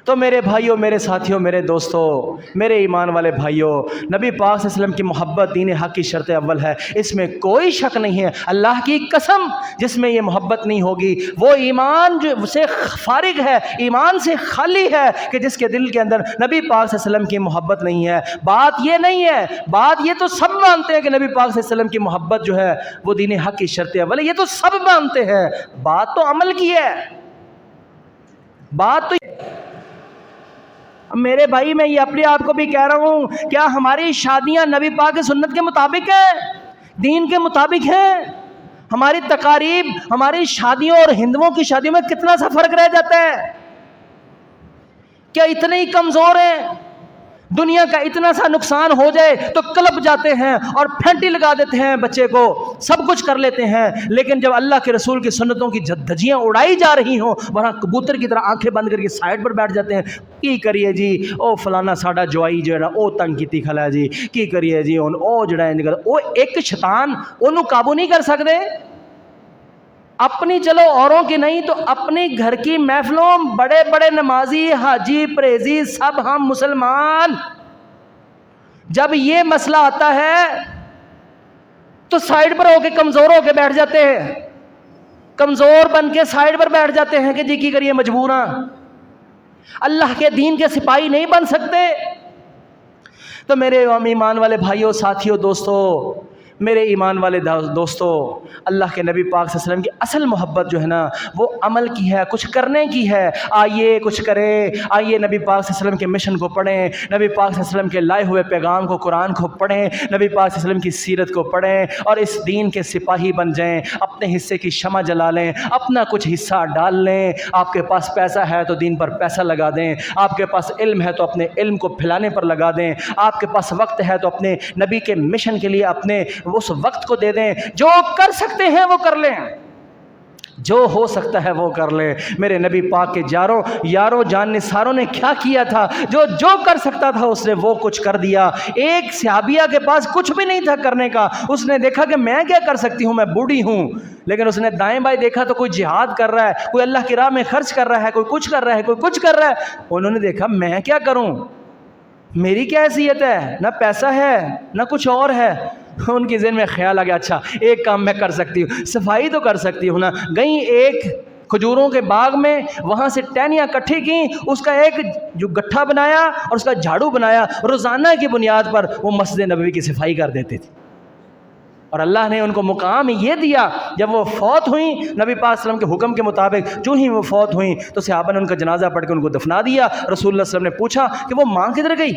تو میرے بھائیوں, میرے ساتھیوں, میرے دوستوں, میرے ایمان والے بھائیوں, نبی پاک صلی اللہ علیہ وسلم کی محبت دین حق کی شرط اول ہے, اس میں کوئی شک نہیں ہے. اللہ کی قسم جس میں یہ محبت نہیں ہوگی وہ ایمان جو سے فارغ ہے, ایمان سے خالی ہے, کہ جس کے دل کے اندر نبی پاک صلی اللہ علیہ وسلم کی محبت نہیں ہے. بات یہ نہیں ہے, بات یہ تو سب مانتے ہیں کہ نبی پاک صلی اللہ علیہ وسلم کی محبت جو ہے وہ دین حق کی شرط اول ہے, یہ تو سب مانتے ہیں. بات تو عمل کی ہے, بات تو. میرے بھائی میں یہ اپنے آپ کو بھی کہہ رہا ہوں, کیا ہماری شادیاں نبی پاک کی سنت کے مطابق ہیں, دین کے مطابق ہیں؟ ہماری تقاریب, ہماری شادیوں اور ہندوؤں کی شادیوں میں کتنا سا فرق رہ جاتا ہے؟ کیا اتنے ہی کمزور ہیں؟ دنیا کا اتنا سا نقصان ہو جائے تو کلپ جاتے ہیں اور پھینٹی لگا دیتے ہیں بچے کو, سب کچھ کر لیتے ہیں, لیکن جب اللہ کے رسول کی سنتوں کی دھجیاں اڑائی جا رہی ہوں وہاں کبوتر کی طرح آنکھیں بند کر کے سائڈ پر بیٹھ جاتے ہیں. کی کریے جی, او فلانا ساڈا جوائی جو ہے نا او تنگ کیتی کھلا جی, کی کریے جی ہن او جڑا انج کر, او ایک شیطان اونوں قابو نہیں کر سکدے. اپنی چلو اوروں کی نہیں تو اپنی گھر کی محفلوں, بڑے بڑے نمازی, حاجی, پریزی, سب ہم مسلمان, جب یہ مسئلہ آتا ہے تو سائیڈ پر ہو کے کمزور ہو کے بیٹھ جاتے ہیں, کمزور بن کے سائیڈ پر بیٹھ جاتے ہیں کہ جی کی کریے مجبوراں, اللہ کے دین کے سپاہی نہیں بن سکتے. تو میرے ایمان والے بھائیوں, ساتھیوں, دوستوں, میرے ایمان والے دوستو، اللہ کے نبی پاک صلی اللہ علیہ وسلم کی اصل محبت جو ہے نا وہ عمل کی ہے، کچھ کرنے کی ہے۔ آئیے کچھ کریں، آئیے نبی پاک صلی اللہ علیہ وسلم کے مشن کو پڑھیں، نبی پاک صلی اللہ علیہ وسلم کے لائے ہوئے پیغام کو، قرآن کو پڑھیں، نبی پاک صلی اللہ علیہ وسلم کی سیرت کو پڑھیں اور اس دین کے سپاہی بن جائیں، اپنے حصے کی شمع جلا لیں، اپنا کچھ حصہ ڈال لیں۔ آپ کے پاس پیسہ ہے تو دین پر پیسہ لگا دیں، آپ کے پاس علم ہے تو اپنے علم کو پھیلانے پر لگا دیں، آپ کے پاس وقت ہے تو اپنے نبی کے مشن کے لیے اپنے اس وقت کو دے دیں۔ جو کر سکتے ہیں وہ کر لیں، جو ہو سکتا ہے وہ کر لیں۔ میرے نبی پاک کے یاروں جان نثاروں نے کیا کیا تھا؟ جو کر سکتا تھا اس نے وہ کچھ کر دیا۔ ایک صحابیہ کے پاس کچھ بھی نہیں تھا کرنے کا، اس نے دیکھا کہ میں کیا کر سکتی ہوں، میں بوڑھی ہوں، لیکن اس نے دائیں بائیں دیکھا تو کوئی جہاد کر رہا ہے، کوئی اللہ کی راہ میں خرچ کر رہا ہے، کوئی کچھ کر رہا ہے، کوئی کچھ کر رہا ہے۔ انہوں نے دیکھا میں کیا کروں، میری کیا حیثیت ہے، نہ پیسہ ہے نہ کچھ اور ہے۔ ان کی ذہن میں خیال آ گیا، اچھا ایک کام میں کر سکتی ہوں، صفائی تو کر سکتی ہوں نا۔ گئیں ایک کھجوروں کے باغ میں، وہاں سے ٹہنیاں کٹھی کیں، اس کا ایک جو گٹھا بنایا اور اس کا جھاڑو بنایا، روزانہ کی بنیاد پر وہ مسجد نبوی کی صفائی کر دیتے تھے۔ اور اللہ نے ان کو مقام یہ دیا، جب وہ فوت ہوئیں نبی پاک صلی اللہ علیہ وسلم کے حکم کے مطابق، جو ہی وہ فوت ہوئیں تو صحابہ نے ان کا جنازہ پڑھ کے ان کو دفنا دیا۔ رسول اللہ صلی اللہ علیہ وسلم نے پوچھا کہ وہ ماں کدھر گئی؟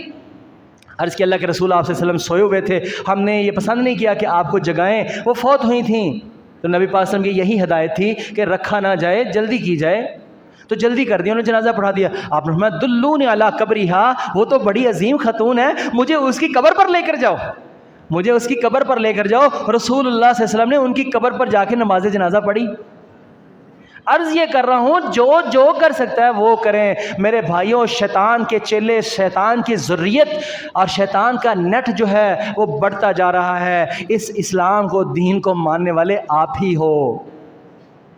عرض کہ اللہ کے رسول آپ صلی اللہ علیہ وسلم سوئے ہوئے تھے، ہم نے یہ پسند نہیں کیا کہ آپ کو جگائیں، وہ فوت ہوئی تھیں۔ تو نبی پاک صلی اللہ علیہ وسلم کی یہی ہدایت تھی کہ رکھا نہ جائے، جلدی کی جائے، تو جلدی کر دیا، انہوں نے جنازہ پڑھا دیا۔ آپ نے فرمایا دلونی علی قبرہا، وہ تو بڑی عظیم خاتون ہے، مجھے اس کی قبر پر لے کر جاؤ، مجھے اس کی قبر پر لے کر جاؤ۔ رسول اللہ صلی اللہ علیہ وسلم نے ان کی قبر پر جا کے نماز جنازہ پڑھی۔ عرض یہ کر رہا ہوں جو کر سکتا ہے وہ کریں میرے بھائیوں۔ شیطان کے چیلے، شیطان کی ذریت اور شیطان کا نیٹ جو ہے وہ بڑھتا جا رہا ہے۔ اس اسلام کو، دین کو ماننے والے آپ ہی ہو۔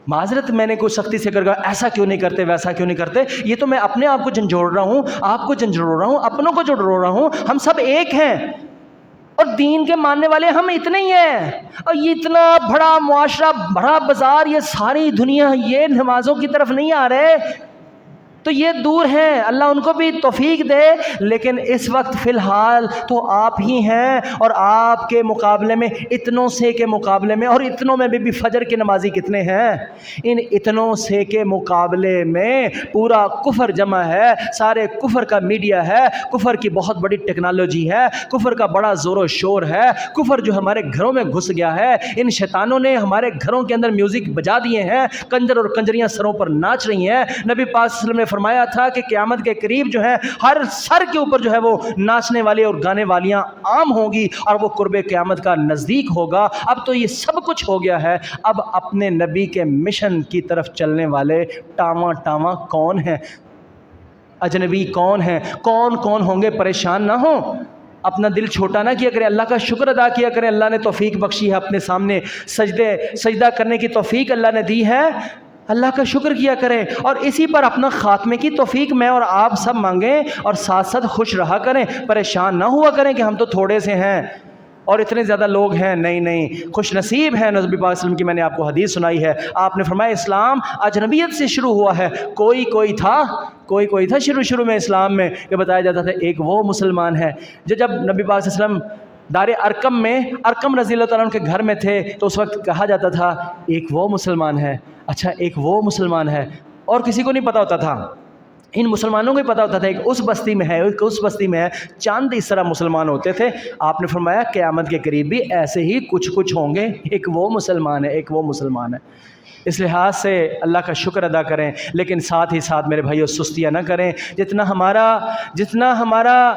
معذرت میں نے کوئی سختی سے کر ایسا کیوں نہیں کرتے، ویسا کیوں نہیں کرتے، یہ تو میں اپنے آپ کو جھنجھوڑ رہا ہوں، آپ کو جھنجھوڑ رہا ہوں، اپنوں کو جھنجھوڑ رہا ہوں۔ ہم سب ایک ہیں اور دین کے ماننے والے ہم اتنے ہی ہیں، اور یہ اتنا بڑا معاشرہ، بڑا بازار، یہ ساری دنیا یہ نمازوں کی طرف نہیں آ رہے تو یہ دور ہیں، اللہ ان کو بھی توفیق دے۔ لیکن اس وقت فی الحال تو آپ ہی ہیں، اور آپ کے مقابلے میں، اتنوں سے کے مقابلے میں، اور اتنوں میں بھی فجر کے نمازی کتنے ہیں؟ ان اتنوں سے کے مقابلے میں پورا کفر جمع ہے، سارے کفر کا میڈیا ہے، کفر کی بہت بڑی ٹیکنالوجی ہے، کفر کا بڑا زور و شور ہے، کفر جو ہمارے گھروں میں گھس گیا ہے۔ ان شیطانوں نے ہمارے گھروں کے اندر میوزک بجا دیے ہیں، کنجر اور کنجریاں سروں پر ناچ رہی ہیں۔ نبی پاک صلی اللہ علیہ وسلم نے فرمایا تھا کہ قیامت کے قریب جو ہے ہر سر کے اوپر جو ہے وہ ناچنے والے اور گانے والیاں عام ہوں گی، اور وہ قرب قیامت کا نزدیک ہوگا۔ اب تو یہ سب کچھ ہو گیا ہے، اب اپنے نبی کے مشن کی طرف چلنے والے ٹاواں کون ہیں، اجنبی کون ہیں، کون ہوں گے؟ پریشان نہ ہوں، اپنا دل چھوٹا نہ کیا کریں، اللہ کا شکر ادا کیا کریں، اللہ نے توفیق بخشی ہے، اپنے سامنے سجدہ کرنے کی توفیق اللہ نے دی ہے، اللہ کا شکر کیا کریں، اور اسی پر اپنا خاتمے کی توفیق میں اور آپ سب مانگیں، اور ساتھ ساتھ خوش رہا کریں، پریشان نہ ہوا کریں کہ ہم تو تھوڑے سے ہیں اور اتنے زیادہ لوگ ہیں۔ نہیں، خوش نصیب ہیں۔ نبی پاک صلی اللہ علیہ وسلم کی میں نے آپ کو حدیث سنائی ہے، آپ نے فرمایا اسلام اجنبیت سے شروع ہوا ہے۔ کوئی تھا شروع میں اسلام میں کہ بتایا جاتا تھا ایک وہ مسلمان ہے۔ جب نبی پاک صلی اللہ علیہ وسلم دار ارقم میں، ارقم رضی اللہ تعالیٰ عنہ کے گھر میں تھے تو اس وقت کہا جاتا تھا ایک وہ مسلمان ہے، اچھا ایک وہ مسلمان ہے، اور کسی کو نہیں پتا ہوتا تھا، ان مسلمانوں کو ہی پتا ہوتا تھا ایک اس بستی میں ہے، ایک اس بستی میں ہے، چاند اس طرح مسلمان ہوتے تھے۔ آپ نے فرمایا قیامت کے قریب بھی ایسے ہی کچھ ہوں گے، ایک وہ مسلمان ہے، ایک وہ مسلمان ہے۔ اس لحاظ سے اللہ کا شکر ادا کریں، لیکن ساتھ ہی ساتھ میرے بھائیو سستیاں نہ کریں۔ جتنا ہمارا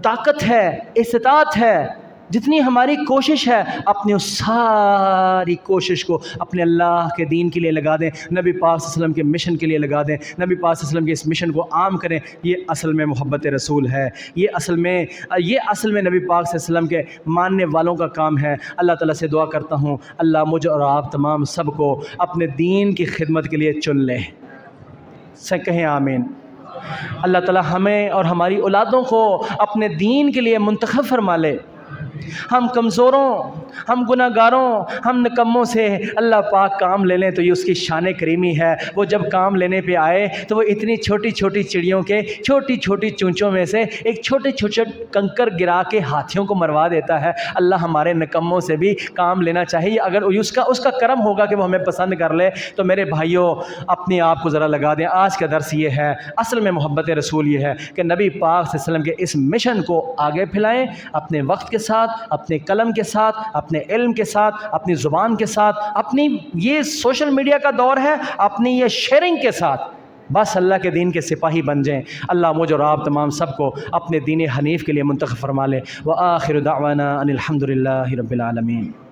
طاقت ہے، استطاعت ہے، جتنی ہماری کوشش ہے، اپنی اس ساری کوشش کو اپنے اللہ کے دین کے لیے لگا دیں، نبی پاک صلی اللہ علیہ وسلم کے مشن کے لیے لگا دیں، نبی پاک صلی اللہ علیہ وسلم کے اس مشن کو عام کریں۔ یہ اصل میں محبت رسول ہے، یہ اصل میں نبی پاک صلی اللہ علیہ وسلم کے ماننے والوں کا کام ہے۔ اللہ تعالیٰ سے دعا کرتا ہوں اللہ مجھے اور آپ تمام سب کو اپنے دین کی خدمت کے لیے چن لے، سے کہیں آمین۔ اللہ تعالیٰ ہمیں اور ہماری اولادوں کو اپنے دین کے لیے منتخب فرما لے۔ ہم کمزوروں، ہم گناہ گاروں، ہم نکموں سے اللہ پاک کام لے لیں تو یہ اس کی شان کریمی ہے۔ وہ جب کام لینے پہ آئے تو وہ اتنی چھوٹی چھوٹی چڑیوں کے چھوٹی چھوٹی چونچوں میں سے ایک چھوٹے چھوٹے کنکر گرا کے ہاتھیوں کو مروا دیتا ہے۔ اللہ ہمارے نکموں سے بھی کام لینا چاہیے، اگر اس کا کرم ہوگا کہ وہ ہمیں پسند کر لے۔ تو میرے بھائیوں، اپنے آپ کو ذرا لگا دیں۔ آج کا درس یہ ہے، اصل میں محبت رسول یہ ہے کہ نبی پاک صلی اللہ علیہ وسلم کے اس مشن کو آگے پھیلائیں، اپنے وقت کے ساتھ، اپنے قلم کے ساتھ، اپنے علم کے ساتھ، اپنی زبان کے ساتھ، اپنی یہ سوشل میڈیا کا دور ہے، اپنی یہ شیئرنگ کے ساتھ بس اللہ کے دین کے سپاہی بن جائیں۔ اللہ مجھ اور آپ تمام سب کو اپنے دین حنیف کے لیے منتخب فرما لے۔ وآخر دعوانا ان الحمد للہ رب العالمین۔